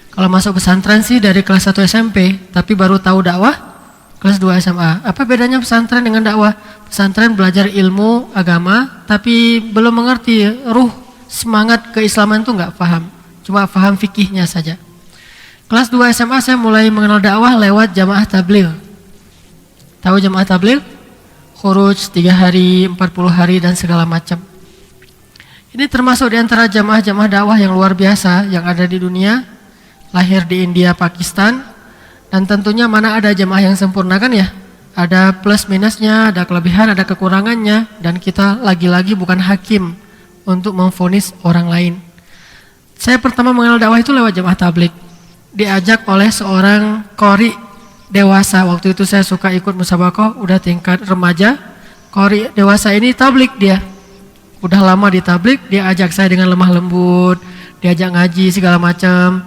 Kalau masuk pesantren sih dari kelas 1 SMP, tapi baru tahu dakwah kelas 2 SMA. Apa bedanya pesantren dengan dakwah? Pesantren belajar ilmu agama, tapi belum mengerti ruh semangat keislaman tuh nggak paham, cuma paham fikihnya saja. Kelas 2 SMA saya mulai mengenal dakwah lewat jamaah tabligh. Tahu jamaah tabligh? Khuruj 3 hari, 40 hari, dan segala macam. Ini termasuk di antara jamaah-jamaah dakwah yang luar biasa yang ada di dunia, lahir di India, Pakistan, dan tentunya mana ada jamaah yang sempurna kan ya? Ada plus minusnya, ada kelebihan, ada kekurangannya, dan kita lagi-lagi bukan hakim untuk memvonis orang lain. Saya pertama mengenal dakwah itu lewat jamaah tabligh, diajak oleh seorang qori dewasa. Waktu itu saya suka ikut musabaqah, udah tingkat remaja. Qori dewasa ini tabligh dia. Udah lama di tabligh, dia ajak saya dengan lemah lembut, diajak ngaji segala macam.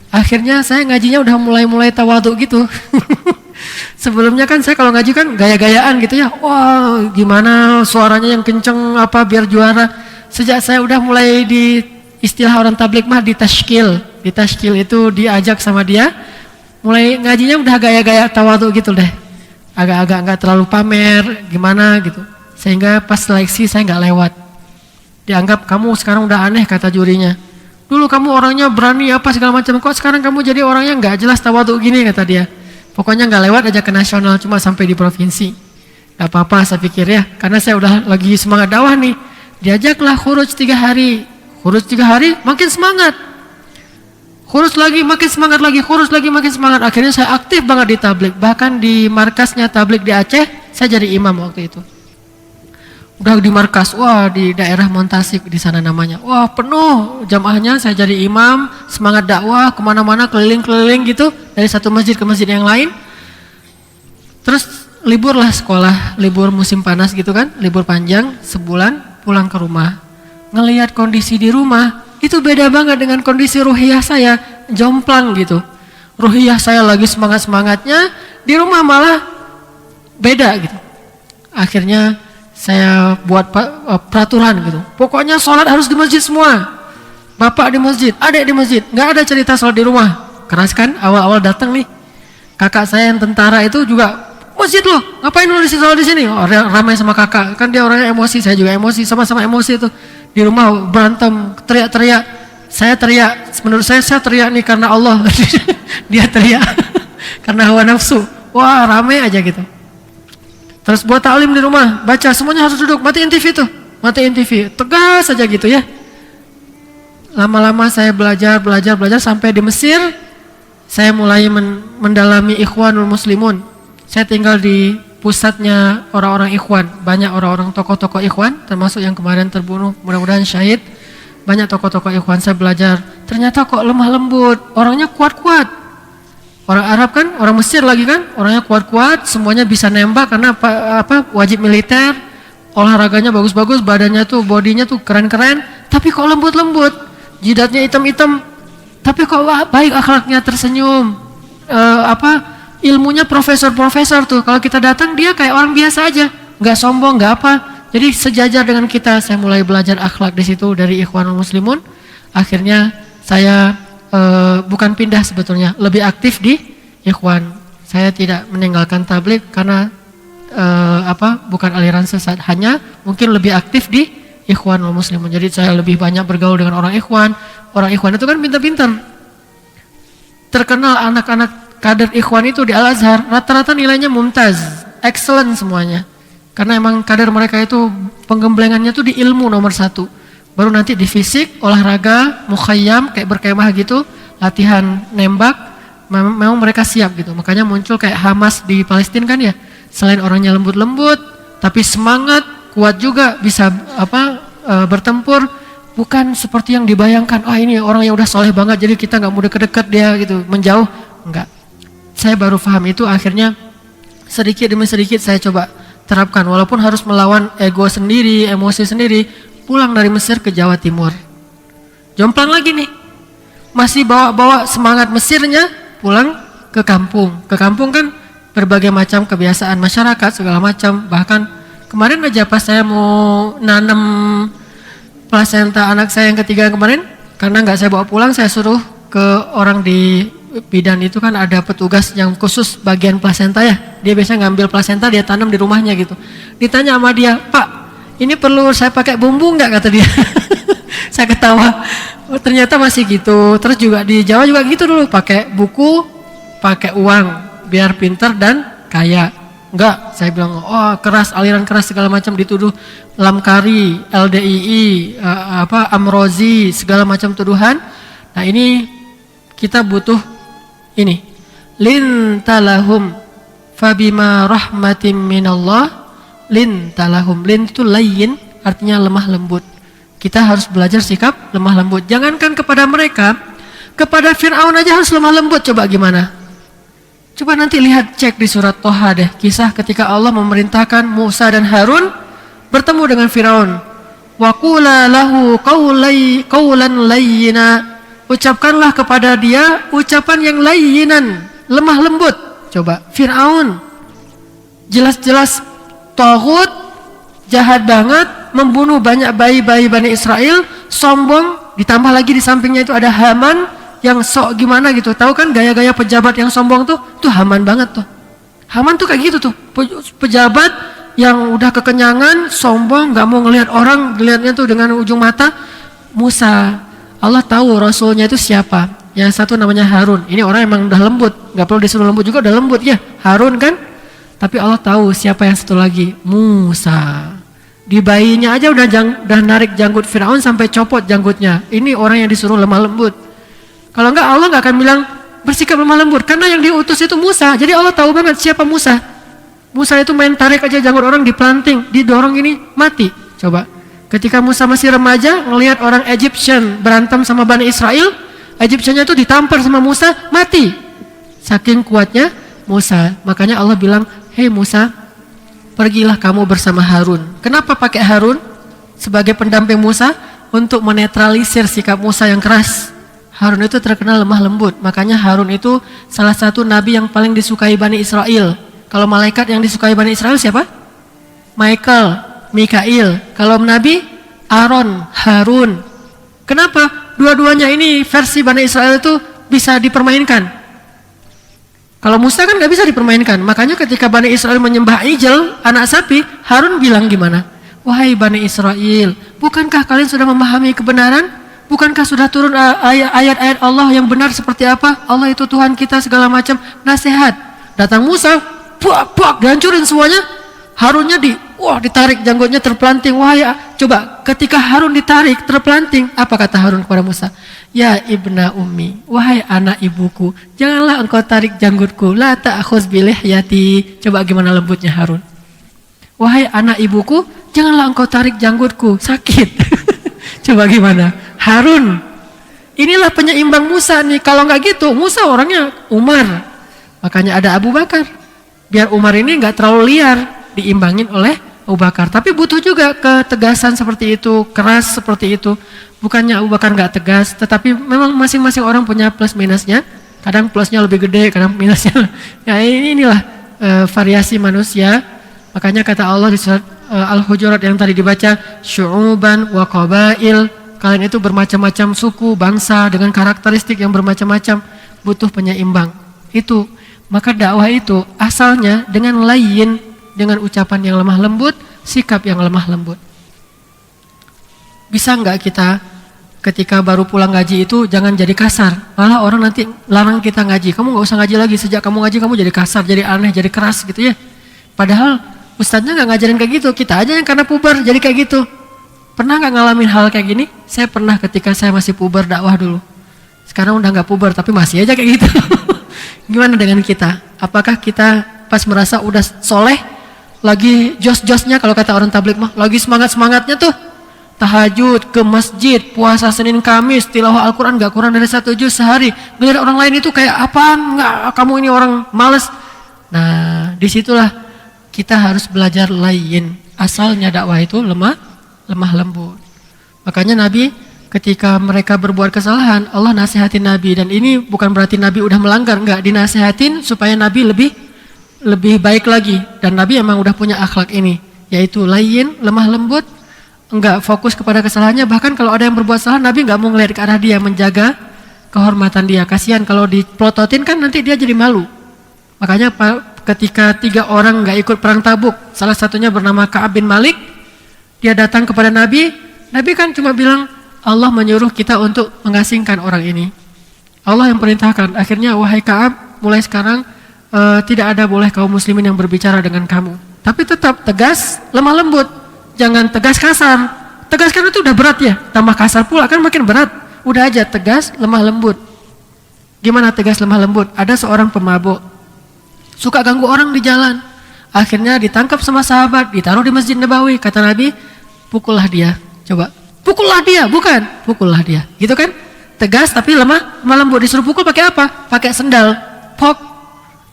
Akhirnya saya ngajinya udah mulai tawadhu gitu. Sebelumnya kan saya kalau ngaji kan gaya-gayaan gitu ya. Wah, gimana suaranya yang kenceng biar juara. Sejak saya udah mulai di istilah orang tabligh mah ditashkil. Ditashkil itu diajak sama dia. Mulai ngajinya udah gaya-gaya tawadhu gitu deh. Agak-agak nggak terlalu pamer, gimana gitu. Sehingga pas seleksi saya nggak lewat. Dianggap kamu sekarang udah aneh kata jurinya. Dulu kamu orangnya berani segala macam, kok sekarang kamu jadi orangnya nggak jelas tawadhu gini kata dia. Pokoknya nggak lewat aja ke nasional, cuma sampai di provinsi. Gak apa-apa saya pikir ya, karena saya udah lagi semangat dakwah nih. Diajaklah khuruj 3 hari. Khuruj 3 hari makin semangat. Khurus lagi, makin semangat lagi, khurus lagi, makin semangat. Akhirnya saya aktif banget di tabligh. Bahkan di markasnya tabligh di Aceh, saya jadi imam waktu itu. Udah di markas, di daerah Montasik di sana namanya. Wah, penuh jamaahnya, saya jadi imam, semangat dakwah, kemana-mana, keliling-keliling gitu, dari satu masjid ke masjid yang lain. Terus liburlah sekolah, libur musim panas gitu kan, libur panjang, sebulan, pulang ke rumah. Ngelihat kondisi di rumah, itu beda banget dengan kondisi ruhiyah saya, jomplang gitu. Ruhiyah saya lagi semangat-semangatnya, di rumah malah beda gitu. Akhirnya saya buat peraturan gitu. Pokoknya sholat harus di masjid semua. Bapak di masjid, adik di masjid, nggak ada cerita sholat di rumah. Keras kan awal-awal datang nih. Kakak saya yang tentara itu juga, masjid loh, ngapain lu di sholat di sini? Ramai sama kakak, kan dia orangnya emosi, saya juga emosi, sama-sama emosi itu. Di rumah berantem, teriak-teriak. Saya teriak, menurut saya teriak nih karena Allah. Dia teriak karena hawa nafsu. Wah, ramai aja gitu. Terus buat taklim di rumah, baca, semuanya harus duduk, matiin TV tuh. Matiin TV, tegas aja gitu ya. Lama-lama saya belajar sampai di Mesir. Saya mulai mendalami Ikhwanul Muslimun. Saya tinggal di pusatnya orang-orang Ikhwan. Banyak orang-orang tokoh-tokoh Ikhwan, termasuk yang kemarin terbunuh, mudah-mudahan syahid. Banyak tokoh-tokoh Ikhwan saya belajar. Ternyata kok lemah lembut, orangnya kuat-kuat. Orang Arab kan, orang Mesir lagi kan, orangnya kuat-kuat, semuanya bisa nembak karena apa wajib militer, olahraganya bagus-bagus, badannya tuh, bodinya tuh keren-keren, tapi kok lembut-lembut, jidatnya hitam-hitam, tapi kok baik akhlaknya, tersenyum, ilmunya profesor-profesor tuh. Kalau kita datang dia kayak orang biasa aja, nggak sombong, nggak apa. Jadi sejajar dengan kita. Saya mulai belajar akhlak di situ dari Ikhwanul Muslimun. Akhirnya saya bukan pindah sebetulnya, lebih aktif di Ikhwan. Saya tidak meninggalkan tabligh karena bukan aliran sesat, hanya mungkin lebih aktif di Ikhwanul Muslimun. Jadi saya lebih banyak bergaul dengan orang Ikhwan. Orang Ikhwan itu kan pintar-pintar. Terkenal anak-anak kader Ikhwan itu di Al-Azhar rata-rata nilainya mumtaz, excellent semuanya. Karena emang kader mereka itu penggemblengannya tuh di ilmu nomor 1. Baru nanti di fisik, olahraga, mukhayyam kayak berkemah gitu, latihan nembak, memang mereka siap gitu. Makanya muncul kayak Hamas di Palestina kan ya. Selain orangnya lembut-lembut, tapi semangat, kuat juga, bisa bertempur. Bukan seperti yang dibayangkan, ini orang yang udah soleh banget jadi kita nggak mau deket-deket dia gitu, menjauh. Enggak. Saya baru paham itu akhirnya sedikit demi sedikit saya coba terapkan. Walaupun harus melawan ego sendiri, emosi sendiri. Pulang dari Mesir ke Jawa Timur. Jomplang lagi nih. Masih bawa semangat Mesirnya, pulang ke kampung. Ke kampung kan berbagai macam kebiasaan masyarakat, segala macam. Bahkan kemarin aja pas saya mau nanam plasenta anak saya yang ketiga kemarin, karena nggak saya bawa pulang, saya suruh ke orang di bidan itu kan ada petugas yang khusus bagian plasenta ya. Dia biasanya ngambil plasenta, dia tanam di rumahnya gitu. Ditanya sama dia, "Pak, ini perlu saya pakai bumbu nggak?" kata dia. Saya ketawa. Oh, ternyata masih gitu. Terus juga di Jawa juga gitu dulu, pakai buku, pakai uang, biar pintar dan kaya. Enggak, saya bilang, keras, aliran keras segala macam, dituduh Lamkari, LDII, Amrozi, segala macam tuduhan. Nah ini kita butuh ini. Lintalahum fabima rahmatin minallah lintalahum. Lin itu layyin, artinya lemah lembut. Kita harus belajar sikap lemah lembut. Jangankan kepada mereka, kepada Fir'aun aja harus lemah lembut. Coba gimana? Coba nanti lihat, cek di surat Toha deh, kisah ketika Allah memerintahkan Musa dan Harun bertemu dengan Fir'aun. Wa qula lahu qawlan layyina. Ucapkanlah kepada dia ucapan yang layyinan, lemah lembut. Coba, Fir'aun jelas-jelas taghut, jahat banget, membunuh banyak bayi-bayi Bani Israel, sombong, ditambah lagi di sampingnya itu ada Haman yang sok gimana gitu. Tahu kan gaya-gaya pejabat yang sombong tuh Haman banget tuh. Haman tuh kayak gitu tuh, pejabat yang udah kekenyangan, sombong, gak mau ngelihat orang, lihatnya tuh dengan ujung mata. Musa, Allah tahu Rasulnya itu siapa. Yang satu namanya Harun. Ini orang emang udah lembut, gak perlu disuruh lembut juga, udah lembut ya, Harun kan. Tapi Allah tahu siapa yang satu lagi, Musa. Di bayinya aja udah narik janggut Fir'aun sampai copot janggutnya. Ini orang yang disuruh lemah lembut. Kalau enggak, Allah enggak akan bilang bersikap lemah lembut, karena yang diutus itu Musa. Jadi Allah tahu banget siapa Musa. Musa itu main tarik aja janggut orang, diplanting, didorong ini, mati. Coba, ketika Musa masih remaja, ngelihat orang Egyptian berantem sama Bani Israel, Egyptiannya itu ditampar sama Musa, mati. Saking kuatnya Musa. Makanya Allah bilang, "Hei Musa, pergilah kamu bersama Harun." Kenapa pakai Harun sebagai pendamping Musa? Untuk menetralisir sikap Musa yang keras. Harun itu terkenal lemah lembut. Makanya Harun itu salah satu nabi yang paling disukai Bani Israel. Kalau malaikat yang disukai Bani Israel siapa? Mikail. Kalau nabi, Aaron, Harun. Kenapa? Dua-duanya ini versi Bani Israel itu bisa dipermainkan. Kalau Musa kan gak bisa dipermainkan. Makanya ketika Bani Israel menyembah ijel, anak sapi, Harun bilang gimana? "Wahai Bani Israel, bukankah kalian sudah memahami kebenaran? Bukankah sudah turun ayat-ayat Allah yang benar seperti apa? Allah itu Tuhan kita segala macam." Nasihat. Datang Musa, buak, dihancurin semuanya. Harunnya ditarik janggutnya, terpelanting. Coba ketika Harun ditarik, terpelanting, apa kata Harun kepada Musa? Ya ibna ummi, wahai anak ibuku, janganlah engkau tarik janggutku. La ta'khuz bilihyati. Coba gimana lembutnya Harun. Wahai anak ibuku, janganlah engkau tarik janggutku, sakit. Coba gimana? Harun, inilah penyeimbang Musa nih. Kalau nggak gitu, Musa orangnya Umar. Makanya ada Abu Bakar. Biar Umar ini nggak terlalu liar, diimbangin oleh Abu Bakar. Tapi butuh juga ketegasan seperti itu, keras seperti itu. Bukannya Abu Bakar nggak tegas, tetapi memang masing-masing orang punya plus minusnya. Kadang plusnya lebih gede, kadang minusnya. Ya inilah variasi manusia. Makanya kata Allah di surat Al-Hujurat yang tadi dibaca, syu'uban wa qabail. Kalian itu bermacam-macam suku, bangsa dengan karakteristik yang bermacam-macam, butuh penyeimbang. Itu, maka dakwah itu asalnya dengan layyin, dengan ucapan yang lemah lembut, sikap yang lemah lembut. Bisa nggak kita ketika baru pulang ngaji itu jangan jadi kasar, malah orang nanti larang kita ngaji, kamu nggak usah ngaji lagi, sejak kamu ngaji kamu jadi kasar, jadi aneh, jadi keras gitu ya. Padahal ustadznya nggak ngajarin kayak gitu, kita aja yang karena puber jadi kayak gitu. Pernah nggak ngalamin hal kayak gini? Saya pernah ketika saya masih puber dakwah dulu. Sekarang udah nggak puber tapi masih aja kayak gitu. Gimana dengan kita? Apakah kita pas merasa udah soleh, lagi jos-josnya kalau kata orang tabligh mah, lagi semangat-semangatnya tuh, tahajud, ke masjid, puasa Senin Kamis, tilawah Al-Quran gak kurang dari 1 juz sehari. Ngelihat orang lain itu kayak apaan? Nggak, kamu ini orang males. Nah, disitulah kita harus belajar layyin. Asalnya dakwah itu lemah lembut. Makanya Nabi ketika mereka berbuat kesalahan, Allah nasihatin Nabi. Dan ini bukan berarti Nabi udah melanggar, enggak, dinasihatin supaya Nabi lebih baik lagi. Dan Nabi emang udah punya akhlak ini, yaitu layyin, lemah lembut, enggak fokus kepada kesalahannya. Bahkan kalau ada yang berbuat salah, Nabi enggak mau ngelihat ke arah dia, menjaga kehormatan dia. Kasihan kalau dipelototin kan nanti dia jadi malu. Makanya ketika 3 orang enggak ikut perang Tabuk, salah satunya bernama Ka'ab bin Malik, dia datang kepada Nabi. Nabi kan cuma bilang, Allah menyuruh kita untuk mengasingkan orang ini. Allah yang perintahkan. Akhirnya, wahai Ka'ab, mulai sekarang tidak ada boleh kaum muslimin yang berbicara dengan kamu. Tapi tetap tegas, lemah lembut. Jangan tegas kasar. Tegas kan itu udah berat ya. Tambah kasar pula kan makin berat. Udah aja tegas, lemah lembut. Gimana tegas, lemah lembut? Ada seorang pemabuk, suka ganggu orang di jalan. Akhirnya ditangkap sama sahabat, ditaruh di Masjid Nabawi. Kata Nabi, pukullah dia. Coba, pukullah dia, bukan, pukullah dia. Gitu kan? Tegas tapi lemah lembut. Disuruh pukul pakai apa? Pakai sendal. Pok.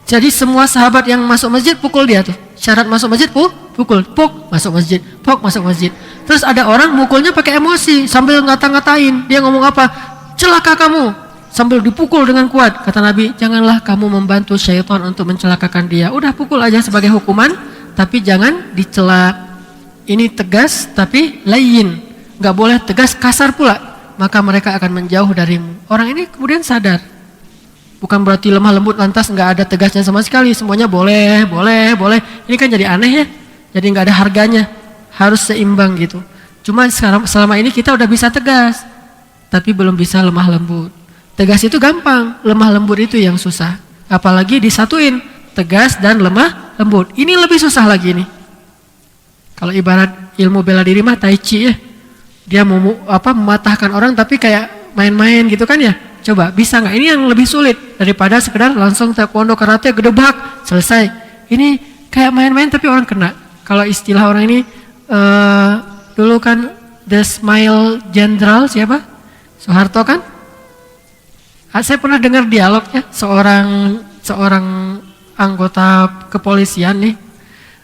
Jadi semua sahabat yang masuk masjid pukul dia tuh. Syarat masuk masjid pukul. Pok, masuk masjid. Pok, masuk masjid. Terus ada orang mukulnya pakai emosi sambil ngata-ngatain. Dia ngomong apa? Celaka kamu. Sambil dipukul dengan kuat. Kata Nabi, janganlah kamu membantu syaitan untuk mencelakakan dia. Udah pukul aja sebagai hukuman, tapi jangan dicela. Ini tegas tapi layyin. Gak boleh tegas kasar pula. Maka mereka akan menjauh darimu. Orang ini kemudian sadar. Bukan berarti lemah lembut lantas gak ada tegasnya sama sekali. Semuanya boleh. Ini kan jadi aneh ya. Jadi gak ada harganya. Harus seimbang gitu. Cuma selama ini kita udah bisa tegas. Tapi belum bisa lemah lembut. Tegas itu gampang, lemah lembut itu yang susah. Apalagi disatuin, tegas dan lemah lembut. Ini lebih susah lagi nih. Kalau ibarat ilmu bela diri mah tai chi ya. Dia mau mematahkan orang tapi kayak main-main gitu kan ya. Coba bisa nggak? Ini yang lebih sulit daripada sekedar langsung taekwondo, karate, gedebak, selesai. Ini kayak main-main tapi orang kena. Kalau istilah orang ini dulu kan the smile general siapa? Soeharto kan? Saya pernah dengar dialognya seorang anggota kepolisian nih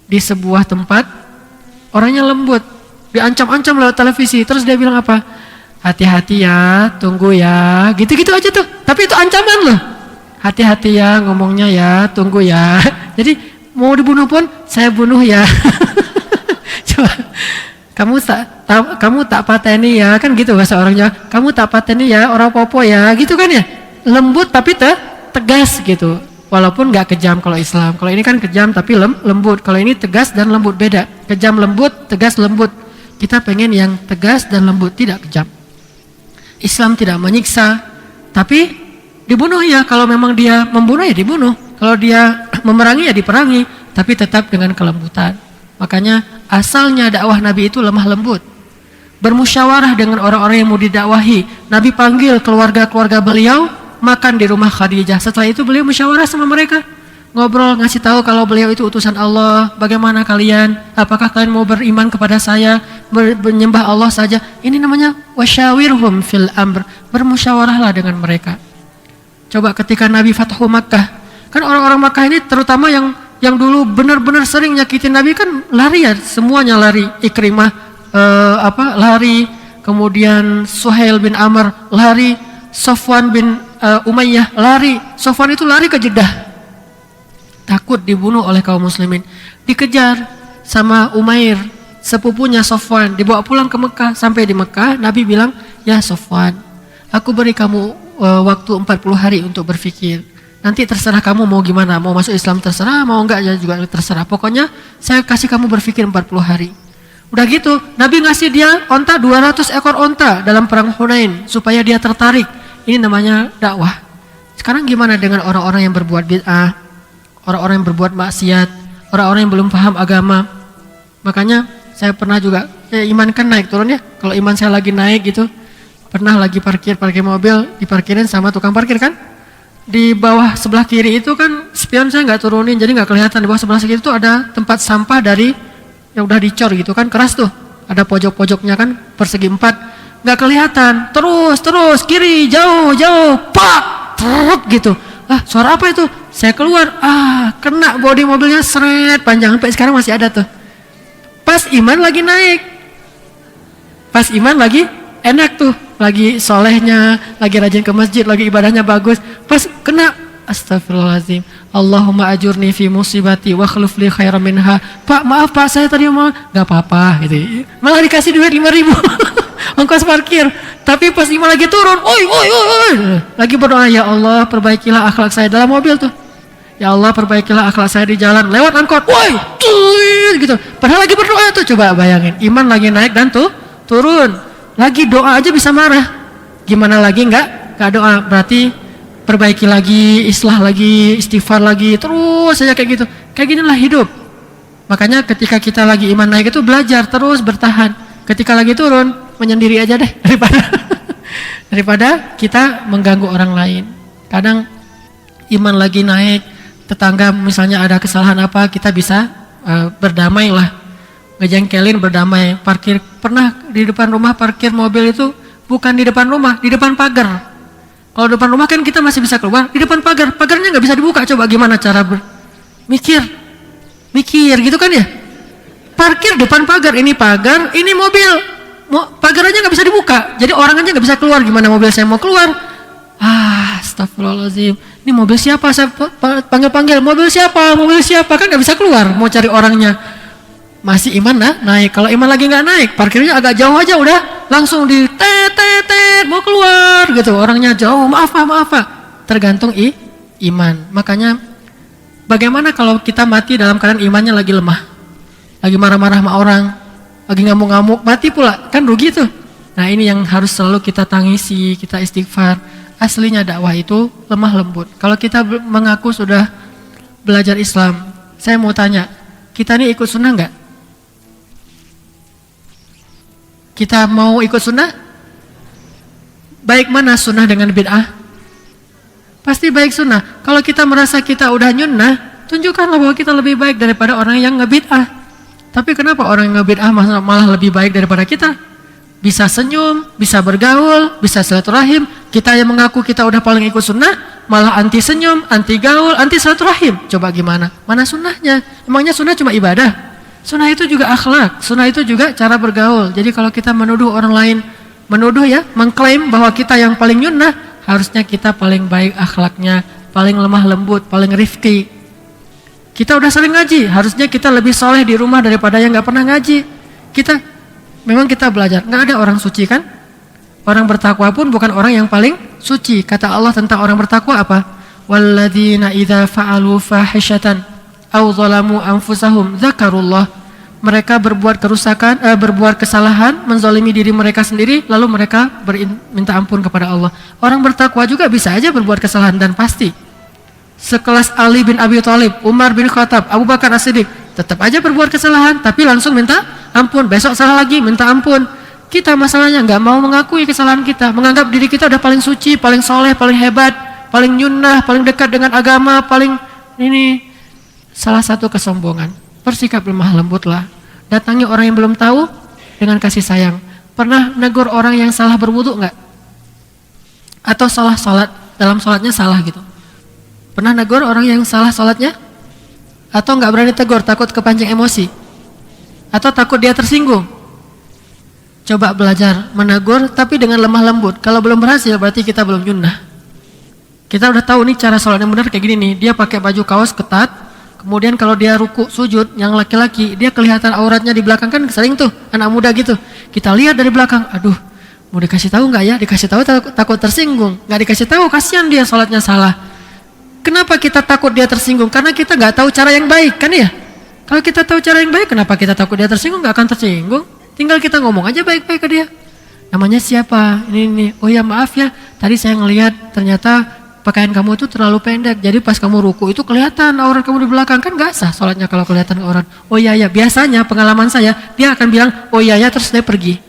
di sebuah tempat, orangnya lembut, diancam-ancam lewat televisi, terus dia bilang apa? Hati-hati ya, tunggu ya, gitu-gitu aja tuh. Tapi itu ancaman loh. Hati-hati ya, ngomongnya ya, tunggu ya. Jadi mau dibunuh pun saya bunuh ya. Coba. Kamu tak pateni ya, kan gitu bahasa orangnya. Kamu tak pateni ya, orang popo ya, gitu kan ya. Lembut tapi tegas gitu. Walaupun gak kejam kalau Islam. Kalau ini kan kejam tapi lembut. Kalau ini tegas dan lembut, beda. Kejam lembut, tegas lembut. Kita pengen yang tegas dan lembut, tidak kejam. Islam tidak menyiksa, tapi dibunuh ya. Kalau memang dia membunuh ya dibunuh. Kalau dia memerangi ya diperangi, tapi tetap dengan kelembutan. Makanya asalnya dakwah Nabi itu lemah lembut. bermusyawarah dengan orang-orang yang mau didakwahi. Nabi panggil keluarga-keluarga beliau makan di rumah Khadijah. Setelah itu beliau musyawarah sama mereka, ngobrol, ngasih tahu kalau beliau itu utusan Allah. Bagaimana kalian? Apakah kalian mau beriman kepada saya, menyembah Allah saja? Ini namanya wasyawirhum fil amr. Bermusyawarahlah dengan mereka. Coba ketika Nabi Fathu Makkah, kan orang-orang Makkah ini terutama yang dulu benar-benar sering nyakitin Nabi kan lari ya, semuanya lari. Ikrimah lari, kemudian Suhail bin Amr lari, Sofwan bin Umayyah lari. Sofwan itu lari ke Jeddah, takut dibunuh oleh kaum muslimin. Dikejar sama Umair, sepupunya Sofwan, dibawa pulang ke Mekah. Sampai di Mekah, Nabi bilang, ya Sofwan, aku beri kamu waktu 40 hari untuk berpikir. Nanti terserah kamu mau gimana, mau masuk Islam terserah, mau enggak ya juga terserah. Pokoknya saya kasih kamu berpikir 40 hari. Udah gitu, Nabi ngasih dia onta 200 ekor onta dalam perang Hunain supaya dia tertarik. Ini namanya dakwah. Sekarang gimana dengan orang-orang yang berbuat bid'ah, orang-orang yang berbuat maksiat, orang-orang yang belum paham agama? Makanya saya pernah juga, iman kan naik turun ya. Kalau iman saya lagi naik gitu, pernah lagi parkir mobil, diparkirin sama tukang parkir kan. Di bawah sebelah kiri itu kan spion saya nggak turunin, jadi nggak kelihatan. Di bawah sebelah kiri itu ada tempat sampah dari yang udah dicor gitu kan, keras tuh. Ada pojok-pojoknya kan, persegi 4, nggak kelihatan. Terus kiri jauh, pak, truk gitu. Suara apa itu? Saya keluar, kena bodi mobilnya seret panjang, sampai sekarang masih ada tuh. Pas iman lagi naik, pas iman lagi enak tuh, lagi solehnya, lagi rajin ke masjid, lagi ibadahnya bagus. Pas kena, astagfirullahaladzim, Allahumma ajurni fi musibati wa khluf li khairan minha. Pak, maaf Pak, saya tadi mau, gak apa-apa gitu. Malah dikasih duit 5.000 ongkos parkir. Tapi pas iman lagi turun, oi, lagi berdoa, ya Allah perbaikilah akhlak saya dalam mobil tuh. Ya Allah perbaikilah akhlak saya di jalan, lewat angkot, woi, gitu. Padahal lagi berdoa tuh, coba bayangin, iman lagi naik dan tuh turun. Lagi doa aja bisa marah, gimana lagi nggak doa? Berarti perbaiki lagi, islah lagi, istighfar lagi, terus saja kayak gitu. Kayak ginilah hidup. Makanya ketika kita lagi iman naik itu belajar terus bertahan. Ketika lagi turun, menyendiri aja deh daripada kita mengganggu orang lain. Kadang iman lagi naik, tetangga misalnya ada kesalahan apa, kita bisa berdamai lah, ngejengkelin, berdamai. Parkir, pernah di depan rumah parkir mobil itu bukan di depan rumah, di depan pagar. Kalau depan rumah kan kita masih bisa keluar, di depan pagar, pagarnya nggak bisa dibuka. Coba gimana cara mikir gitu kan ya? Parkir depan pagar, ini pagar, ini mobil, pagar aja nggak bisa dibuka, jadi orang aja nggak bisa keluar. Gimana mobil saya mau keluar? Astagfirullahaladzim, ini mobil siapa? Saya panggil mobil siapa kan nggak bisa keluar, mau cari orangnya. Masih iman naik. Kalau iman lagi nggak naik, parkirnya agak jauh aja udah langsung di tet mau keluar gitu, orangnya jauh, maaf Pak. Tergantung iman. Makanya bagaimana kalau kita mati dalam keadaan imannya lagi lemah, lagi marah-marah sama orang, lagi ngamuk-ngamuk, mati pula, kan rugi tuh. Nah ini yang harus selalu kita tangisi, kita istighfar. Aslinya dakwah itu lemah lembut. Kalau kita mengaku sudah belajar Islam, saya mau tanya, kita ini ikut sunnah nggak? Kita mau ikut sunnah? Baik mana sunnah dengan bid'ah? Pasti baik sunnah. Kalau kita merasa kita udah nyunnah, tunjukkanlah bahwa kita lebih baik daripada orang yang ngebid'ah. Tapi kenapa orang yang ngebid'ah malah lebih baik daripada kita? Bisa senyum, bisa bergaul, bisa silaturahim. Kita yang mengaku kita udah paling ikut sunnah, malah anti senyum, anti gaul, anti silaturahim. Coba gimana? Mana sunnahnya? Emangnya sunnah cuma ibadah? Sunnah itu juga akhlak, sunnah itu juga cara bergaul. Jadi kalau kita menuduh orang lain, mengklaim bahwa kita yang paling nyunnah, harusnya kita paling baik akhlaknya, paling lemah lembut, paling rifqi. Kita udah sering ngaji, harusnya kita lebih soleh di rumah daripada yang gak pernah ngaji. Memang kita belajar, gak ada orang suci kan? Orang bertakwa pun bukan orang yang paling suci. Kata Allah tentang orang bertakwa apa? Walladzina idza fa'alu fahishatan aw zalamu anfusahum dzakarullah. Mereka berbuat kerusakan, berbuat kesalahan, menzalimi diri mereka sendiri, lalu mereka minta ampun kepada Allah. Orang bertakwa juga bisa aja berbuat kesalahan, dan pasti sekelas Ali bin Abi Thalib, Umar bin Khattab, Abu Bakar As-Siddiq tetap aja berbuat kesalahan, tapi langsung minta ampun. Besok salah lagi minta ampun. Kita masalahnya nggak mau mengakui kesalahan kita, menganggap diri kita udah paling suci, paling soleh, paling hebat, paling nyunnah, paling dekat dengan agama, paling ini. Salah satu kesombongan. Bersikap lemah lembutlah. Datangi orang yang belum tahu dengan kasih sayang. Pernah negur orang yang salah berwudu nggak? Atau salah sholat, dalam sholatnya salah gitu. Pernah negur orang yang salah sholatnya? Atau nggak berani tegur, takut kepancing emosi? Atau takut dia tersinggung? Coba belajar menegur tapi dengan lemah lembut. Kalau belum berhasil berarti kita belum nyunnah. Kita udah tahu nih cara sholat yang benar kayak gini nih. Dia pakai baju kaos ketat. Kemudian kalau dia ruku sujud yang laki-laki, dia kelihatan auratnya di belakang, kan sering tuh anak muda gitu. Kita lihat dari belakang, aduh, mau dikasih tahu nggak ya? Dikasih tahu takut tersinggung. Nggak dikasih tahu, kasihan dia sholatnya salah. Kenapa kita takut dia tersinggung? Karena kita nggak tahu cara yang baik, kan ya? Kalau kita tahu cara yang baik, kenapa kita takut dia tersinggung? Nggak akan tersinggung. Tinggal kita ngomong aja baik-baik ke dia. Namanya siapa? Ini. Oh ya maaf ya, tadi saya ngelihat ternyata pakaian kamu itu terlalu pendek. Jadi pas kamu ruku itu kelihatan aurat kamu di belakang, kan nggak sah sholatnya kalau kelihatan aurat. Oh iya ya, biasanya pengalaman saya dia akan bilang oh iya ya terus dia pergi.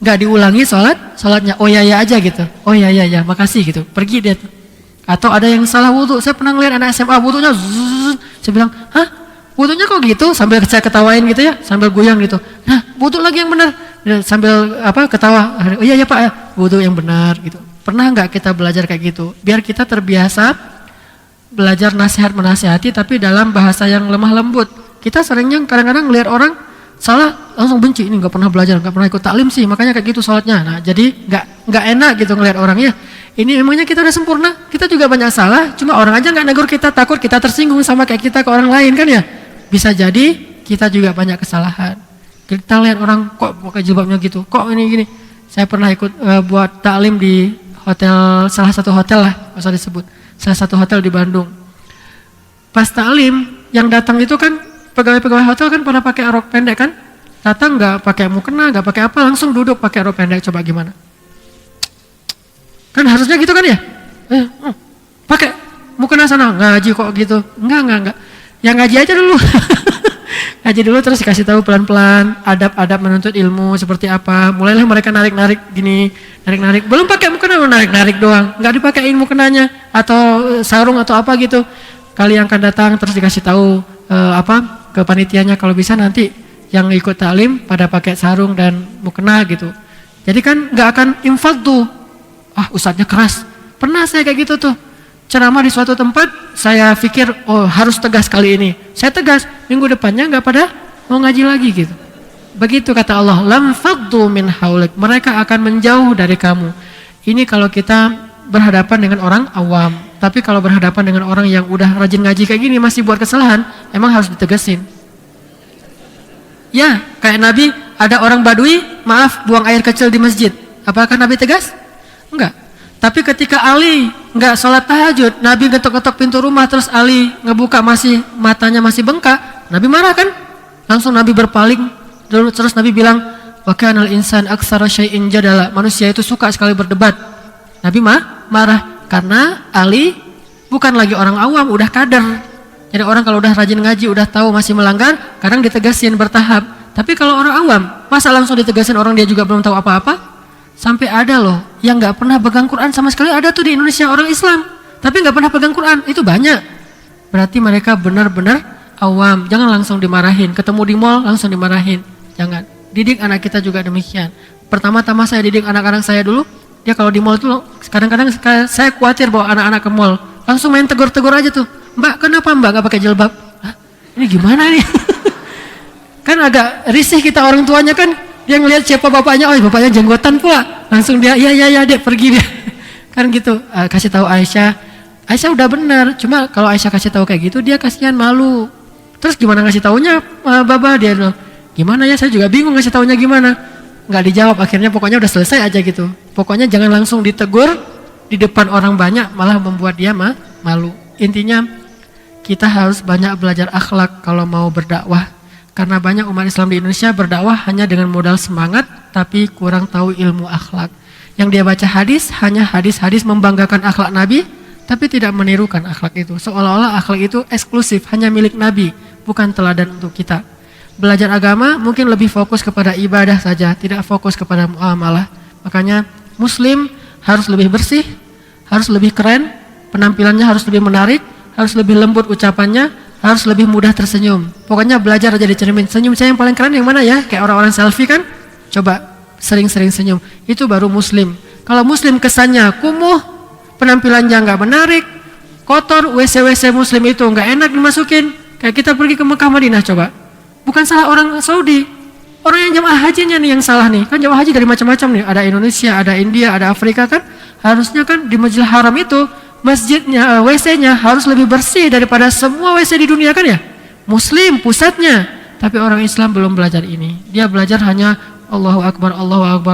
Nggak diulangi sholatnya. Oh iya ya aja gitu. Oh iya ya, makasih gitu. Pergi dia tuh. Atau ada yang salah wudu. Saya pernah ngeliat anak SMA wudunya zzz. Saya bilang, hah? Wudunya kok gitu? Sambil saya ketawain gitu ya, sambil goyang gitu. Nah, wudu lagi yang benar. Sambil ketawa. Oh iya ya Pak ya, wudu yang benar gitu. Pernah nggak kita belajar kayak gitu? Biar kita terbiasa belajar nasihat menasihati tapi dalam bahasa yang lemah lembut. Kita seringnya kadang-kadang ngelihat orang salah langsung benci, ini nggak pernah belajar, nggak pernah ikut taklim sih, makanya kayak gitu sholatnya. Nah jadi nggak enak gitu ngelihat orangnya. Ini memangnya kita udah sempurna, kita juga banyak salah, cuma orang aja nggak negur kita, takut kita tersinggung sama kayak kita ke orang lain kan ya. Bisa jadi kita juga banyak kesalahan. Kita lihat orang kok pakai jilbabnya gitu, kok ini gini. Saya pernah ikut buat taklim di hotel, salah satu hotel lah, nggak usah disebut, salah satu hotel di Bandung. Pas taklim yang datang itu kan pegawai-pegawai hotel kan pada pakai rok pendek kan, datang nggak pakai mukena, nggak pakai apa, langsung duduk pakai rok pendek. Coba gimana? Kan harusnya gitu kan ya? Pakai mukena sana, ngaji kok gitu? Enggak. Ya ngaji aja dulu. Ngaji dulu terus dikasih tahu pelan-pelan adab-adab menuntut ilmu seperti apa. Mulailah mereka narik-narik gini, narik-narik. Belum pakai mukena, narik-narik doang. Nggak dipakein mukenanya atau sarung atau apa gitu. Kali yang akan datang terus dikasih tahu ke panitianya kalau bisa nanti yang ikut taklim pada pakai sarung dan mukena gitu. Jadi kan nggak akan infak tuh. Ah ustadznya keras. Pernah saya kayak gitu tuh. Ceramah di suatu tempat, saya pikir oh harus tegas kali ini. Saya tegas, minggu depannya nggak pada mau ngaji lagi gitu. Begitu kata Allah, lam faddu min haulik. Mereka akan menjauh dari kamu. Ini kalau kita berhadapan dengan orang awam. Tapi kalau berhadapan dengan orang yang udah rajin ngaji kayak gini masih buat kesalahan, emang harus ditegasin. Ya, kayak Nabi ada orang Badui, maaf buang air kecil di masjid. Apakah Nabi tegas? Enggak. Tapi ketika Ali nggak sholat tahajud, Nabi ngetok-ngetok pintu rumah terus Ali ngebuka matanya masih bengkak, Nabi marah kan? Langsung Nabi berpaling, terus Nabi bilang, wa kanal insan aktsara syai'in jadala. Manusia itu suka sekali berdebat. Nabi marah karena Ali bukan lagi orang awam, udah kader. Jadi orang kalau udah rajin ngaji, udah tahu masih melanggar, kadang ditegasin bertahap. Tapi kalau orang awam, masa langsung ditegasin orang dia juga belum tahu apa-apa? Sampai ada loh yang nggak pernah pegang Quran sama sekali, ada tuh di Indonesia orang Islam, tapi nggak pernah pegang Quran, itu banyak. Berarti mereka benar-benar awam. Jangan langsung dimarahin. Ketemu di mall langsung dimarahin. Jangan. Didik anak kita juga demikian. Pertama-tama saya didik anak-anak saya dulu. Dia kalau di mall tuh kadang-kadang saya khawatir bawa anak-anak ke mall. Langsung main tegur-tegur aja tuh. Mbak, kenapa Mbak nggak pakai jilbab? Hah? Ini gimana nih? Kan agak risih kita orang tuanya kan. Dia ngelihat siapa bapaknya, oh bapaknya jenggotan pula. Langsung dia, iya dek pergi dia. Kan gitu, kasih tahu Aisyah. Aisyah udah benar, cuma kalau Aisyah kasih tahu kayak gitu dia kasihan malu. Terus gimana ngasih taunya Baba? Dia bilang, gimana ya, saya juga bingung ngasih taunya gimana. Nggak dijawab, akhirnya pokoknya udah selesai aja gitu. Pokoknya jangan langsung ditegur di depan orang banyak, malah membuat dia malu. Intinya kita harus banyak belajar akhlak kalau mau berdakwah. Karena banyak umat Islam di Indonesia berdakwah hanya dengan modal semangat tapi kurang tahu ilmu akhlak. Yang dia baca hadis hanya hadis-hadis membanggakan akhlak Nabi tapi tidak menirukan akhlak itu. Seolah-olah akhlak itu eksklusif, hanya milik Nabi, bukan teladan untuk kita. belajar agama mungkin lebih fokus kepada ibadah saja, tidak fokus kepada muamalah. Makanya Muslim harus lebih bersih, harus lebih keren, penampilannya harus lebih menarik, harus lebih lembut ucapannya, harus lebih mudah tersenyum. Pokoknya belajar jadi cermin. Senyum saya yang paling keren yang mana ya? Kayak orang-orang selfie kan? Coba sering-sering senyum. Itu baru Muslim. Kalau Muslim kesannya kumuh, penampilannya nggak menarik, kotor, WC Muslim itu nggak enak dimasukin. Kayak kita pergi ke Mekah Madinah coba. Bukan salah orang Saudi, orang yang jamaah hajinya nih yang salah nih. Kan jamaah haji dari macam-macam nih, ada Indonesia, ada India, ada Afrika kan. Harusnya kan di Masjidil Haram itu masjidnya, WC-nya harus lebih bersih daripada semua WC di dunia kan ya. Muslim pusatnya, tapi orang Islam belum belajar ini. Dia belajar hanya Allahu Akbar,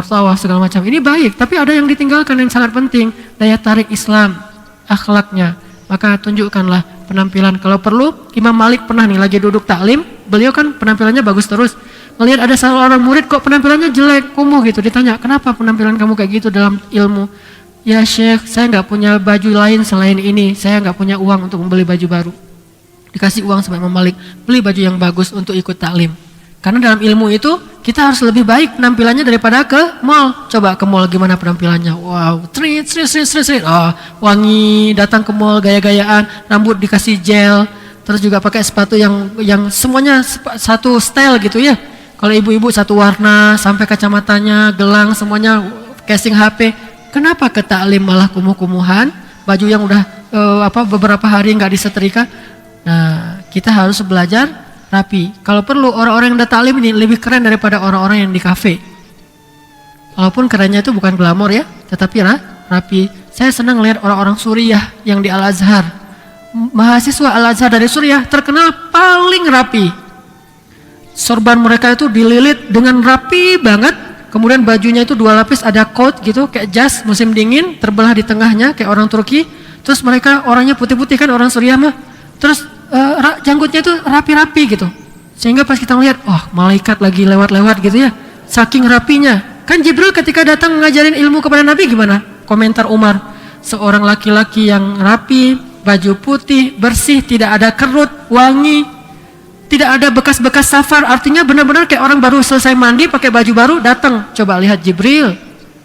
tawaf segala macam. Ini baik, tapi ada yang ditinggalkan yang sangat penting, daya tarik Islam, akhlaknya. Maka tunjukkanlah penampilan. Kalau perlu, Imam Malik pernah nih lagi duduk taklim, beliau kan penampilannya bagus terus. Melihat ada salah orang murid kok penampilannya jelek, kumuh gitu. Ditanya, kenapa penampilan kamu kayak gitu dalam ilmu? Ya Syekh, saya nggak punya baju lain selain ini. Saya nggak punya uang untuk membeli baju baru. Dikasih uang sama Imam Malik, beli baju yang bagus untuk ikut taklim. Karena dalam ilmu itu kita harus lebih baik penampilannya daripada ke mall. Coba ke mall gimana penampilannya? Wow, street. Oh, wangi, datang ke mall gaya-gayaan, rambut dikasih gel, terus juga pakai sepatu yang semuanya satu style gitu ya. Kalau ibu-ibu satu warna, sampai kacamatanya, gelang semuanya casing HP. Kenapa ke taklim malah kumuh-kumuhan? Baju yang udah beberapa hari nggak disetrika. Nah, kita harus belajar rapi. Kalau perlu orang-orang yang udah taklim ini lebih keren daripada orang-orang yang di kafe. Walaupun kerennya itu bukan glamor ya, tetapi rapi. Saya senang lihat orang-orang Suriah yang di Al-Azhar. Mahasiswa Al-Azhar dari Suriah terkenal paling rapi. Sorban mereka itu dililit dengan rapi banget. Kemudian bajunya itu 2 lapis, ada coat gitu, kayak jas musim dingin, terbelah di tengahnya kayak orang Turki. Terus mereka orangnya putih-putih kan orang Suriah mah. Terus janggutnya itu rapi-rapi gitu. Sehingga pas kita ngeliat, wah malaikat lagi lewat-lewat gitu ya. Saking rapinya. Kan Jibril ketika datang ngajarin ilmu kepada Nabi gimana? Komentar Umar, seorang laki-laki yang rapi, baju putih, bersih, tidak ada kerut, wangi, tidak ada bekas-bekas safar. Artinya benar-benar kayak orang baru selesai mandi pakai baju baru datang. Coba lihat Jibril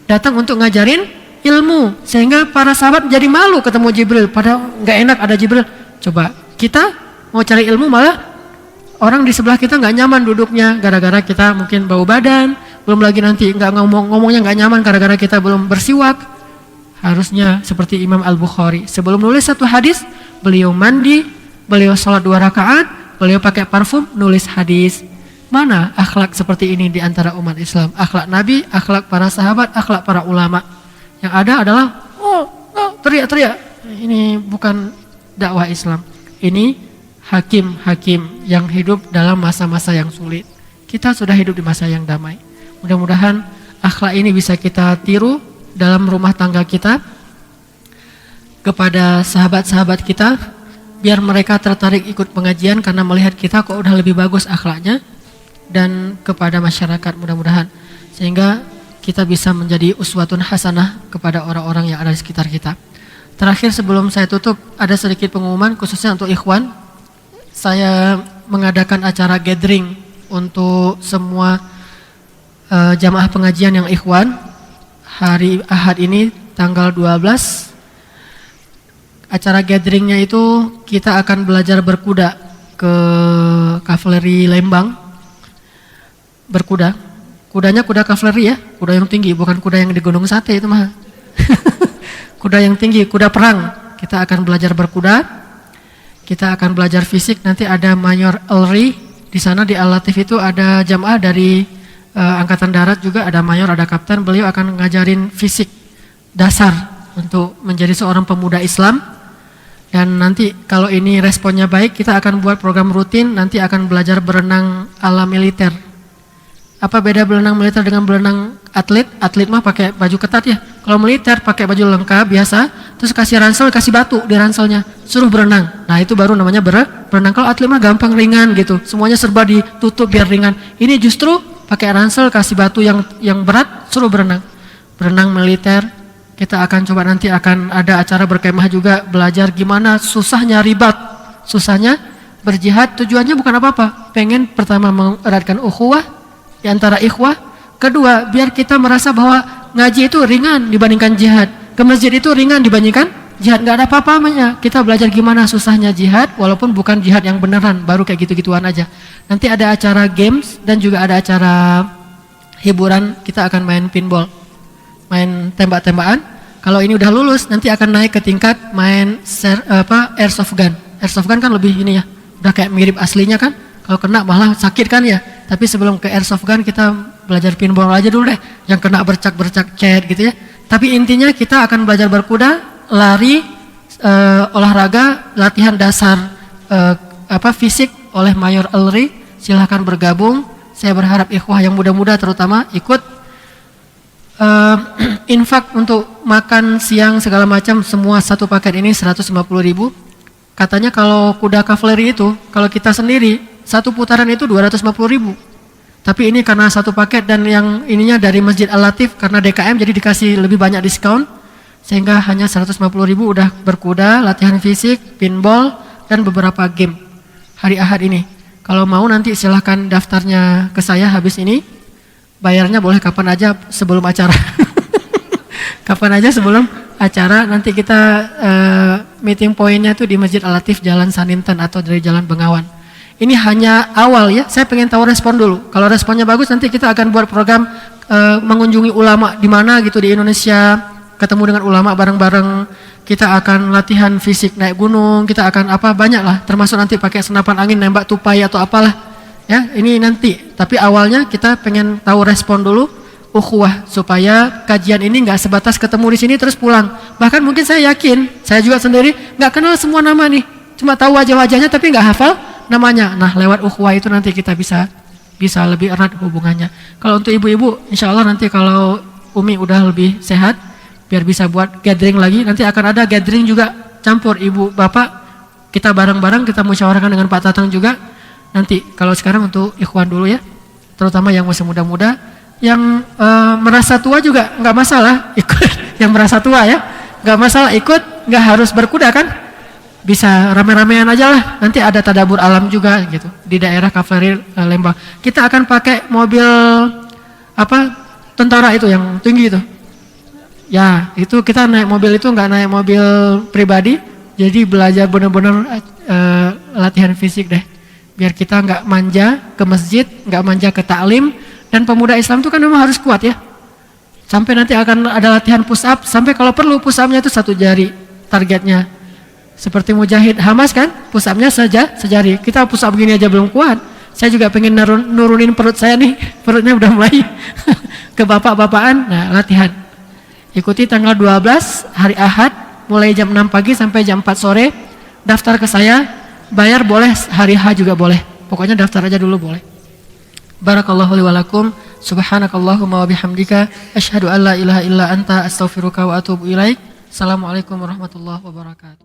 datang untuk ngajarin ilmu. Sehingga para sahabat jadi malu ketemu Jibril. Padahal nggak enak ada Jibril. Coba kita mau cari ilmu malah orang di sebelah kita nggak nyaman duduknya gara-gara kita mungkin bau badan, belum lagi nanti nggak ngomongnya nggak nyaman gara-gara kita belum bersiwak. Harusnya seperti Imam Al-Bukhari, sebelum nulis satu hadis beliau mandi, beliau sholat 2 rakaat, beliau pakai parfum nulis hadis. Mana akhlak seperti ini di antara umat Islam? Akhlak Nabi, akhlak para sahabat, akhlak para ulama. Yang ada adalah teriak-teriak. Ini bukan dakwah Islam. Ini hakim-hakim yang hidup dalam masa-masa yang sulit. Kita sudah hidup di masa yang damai. Mudah-mudahan akhlak ini bisa kita tiru dalam rumah tangga kita, kepada sahabat-sahabat kita, biar mereka tertarik ikut pengajian karena melihat kita kok udah lebih bagus akhlaknya, dan kepada masyarakat mudah-mudahan, sehingga kita bisa menjadi uswatun hasanah kepada orang-orang yang ada di sekitar kita. Terakhir sebelum saya tutup, ada sedikit pengumuman khususnya untuk ikhwan. Saya mengadakan acara gathering untuk semua jamaah pengajian yang ikhwan. Hari Ahad ini tanggal 12. Acara gatheringnya itu kita akan belajar berkuda ke kavaleri Lembang. Berkuda. Kudanya kuda kavaleri ya, kuda yang tinggi, bukan kuda yang di Gunung Sate itu mah. Kuda yang tinggi, kuda perang. Kita akan belajar berkuda. Kita akan belajar fisik. Nanti ada Mayor Elri di sana di Al-Latif itu ada jamaah dari Angkatan Darat juga, ada mayor, ada kapten. Beliau akan ngajarin fisik dasar untuk menjadi seorang pemuda Islam. Dan nanti kalau ini responnya baik, kita akan buat program rutin. Nanti akan belajar berenang ala militer. Apa beda berenang militer dengan berenang atlet? Atlet mah pakai baju ketat ya. Kalau militer pakai baju lengkap biasa, terus kasih ransel, kasih batu di ranselnya, suruh berenang. Nah itu baru namanya berenang. Kalau atlet mah gampang, ringan gitu. Semuanya serba ditutup biar ringan. Ini justru pakai ransel, kasih batu yang berat, suruh berenang. Berenang militer. Kita akan coba nanti akan ada acara berkemah juga, belajar gimana susahnya ribat, susahnya berjihad tujuannya bukan apa-apa, pengen pertama mengeratkan ukhuwah di antara ikhwah, kedua biar kita merasa bahwa ngaji itu ringan dibandingkan jihad, ke masjid itu ringan dibandingkan jihad, nggak ada apa-apanya. Kita belajar gimana susahnya jihad walaupun bukan jihad yang beneran, baru kayak gitu-gituan aja. Nanti ada acara games dan juga ada acara hiburan, kita akan main pinball, main tembak-tembakan. Kalau ini udah lulus nanti akan naik ke tingkat main airsoft gun. Airsoft gun kan lebih ini ya, udah kayak mirip aslinya kan. Kalau kena malah sakit kan ya. Tapi sebelum ke airsoft gun kita belajar pinball aja dulu deh, yang kena bercak-bercak cat gitu ya. Tapi intinya kita akan belajar berkuda, lari, olahraga, latihan dasar fisik oleh Mayor Elri. Silahkan bergabung. Saya berharap ikhwah yang muda-muda terutama ikut. Infak untuk makan siang segala macam semua satu paket ini 150.000. Katanya kalau kuda kavaleri itu kalau kita sendiri satu putaran itu 250.000. Tapi ini karena satu paket dan yang ininya dari Masjid Al-Latif karena DKM jadi dikasih lebih banyak diskon sehingga hanya 150.000 udah berkuda, latihan fisik, pinball dan beberapa game hari Ahad ini. Kalau mau nanti silahkan daftarnya ke saya habis ini. Bayarnya boleh kapan aja sebelum acara. Kapan aja sebelum acara. Nanti kita meeting pointnya tuh di Masjid Al-Latif Jalan Saninten atau dari Jalan Bengawan. Ini hanya awal ya. Saya pengen tahu respon dulu. Kalau responnya bagus nanti kita akan buat program mengunjungi ulama di mana gitu di Indonesia. Ketemu dengan ulama bareng-bareng. Kita akan latihan fisik naik gunung. Kita akan banyak lah. Termasuk nanti pakai senapan angin nembak tupai atau apalah. Ya, ini nanti. Tapi awalnya kita pengen tahu respon dulu, ukhuwah supaya kajian ini nggak sebatas ketemu di sini terus pulang. Bahkan mungkin saya yakin, saya juga sendiri nggak kenal semua nama nih, cuma tahu wajah-wajahnya tapi nggak hafal namanya. Nah, lewat ukhuwah itu nanti kita bisa lebih erat hubungannya. Kalau untuk ibu-ibu, insya Allah nanti kalau Umi udah lebih sehat, biar bisa buat gathering lagi. Nanti akan ada gathering juga campur ibu bapak, kita bareng-bareng kita musyawarahkan dengan Pak Tatang juga. Nanti kalau sekarang untuk ikhwan dulu ya, terutama yang masih muda-muda, yang merasa tua juga nggak masalah ikut. Yang merasa tua ya, nggak masalah ikut, nggak harus berkuda kan, bisa rame-ramean aja lah. Nanti ada tadabur alam juga gitu di daerah Kavaleri Lembang. Kita akan pakai mobil tentara itu yang tinggi itu. Ya itu kita naik mobil itu nggak naik mobil pribadi, jadi belajar benar-benar latihan fisik deh. Biar kita nggak manja ke masjid, nggak manja ke taklim, dan pemuda Islam itu kan memang harus kuat ya. Sampai nanti akan ada latihan push up, sampai kalau perlu push upnya itu 1 jari targetnya. Seperti Mujahid Hamas kan, push upnya sejari. Kita push up begini aja belum kuat. Saya juga pengen nurunin perut saya nih, perutnya udah mulai ke bapak-bapakan. Nah latihan. Ikuti tanggal 12 hari Ahad, mulai jam 6 pagi sampai jam 4 sore. Daftar ke saya. Bayar boleh, hari H juga boleh. Pokoknya daftar aja dulu boleh. Barakallahu li wa lakum. Subhanakallahumma wa bihamdika asyhadu an la ilaha illa anta astaghfiruka wa atubu ilaik. Assalamualaikum warahmatullahi wabarakatuh.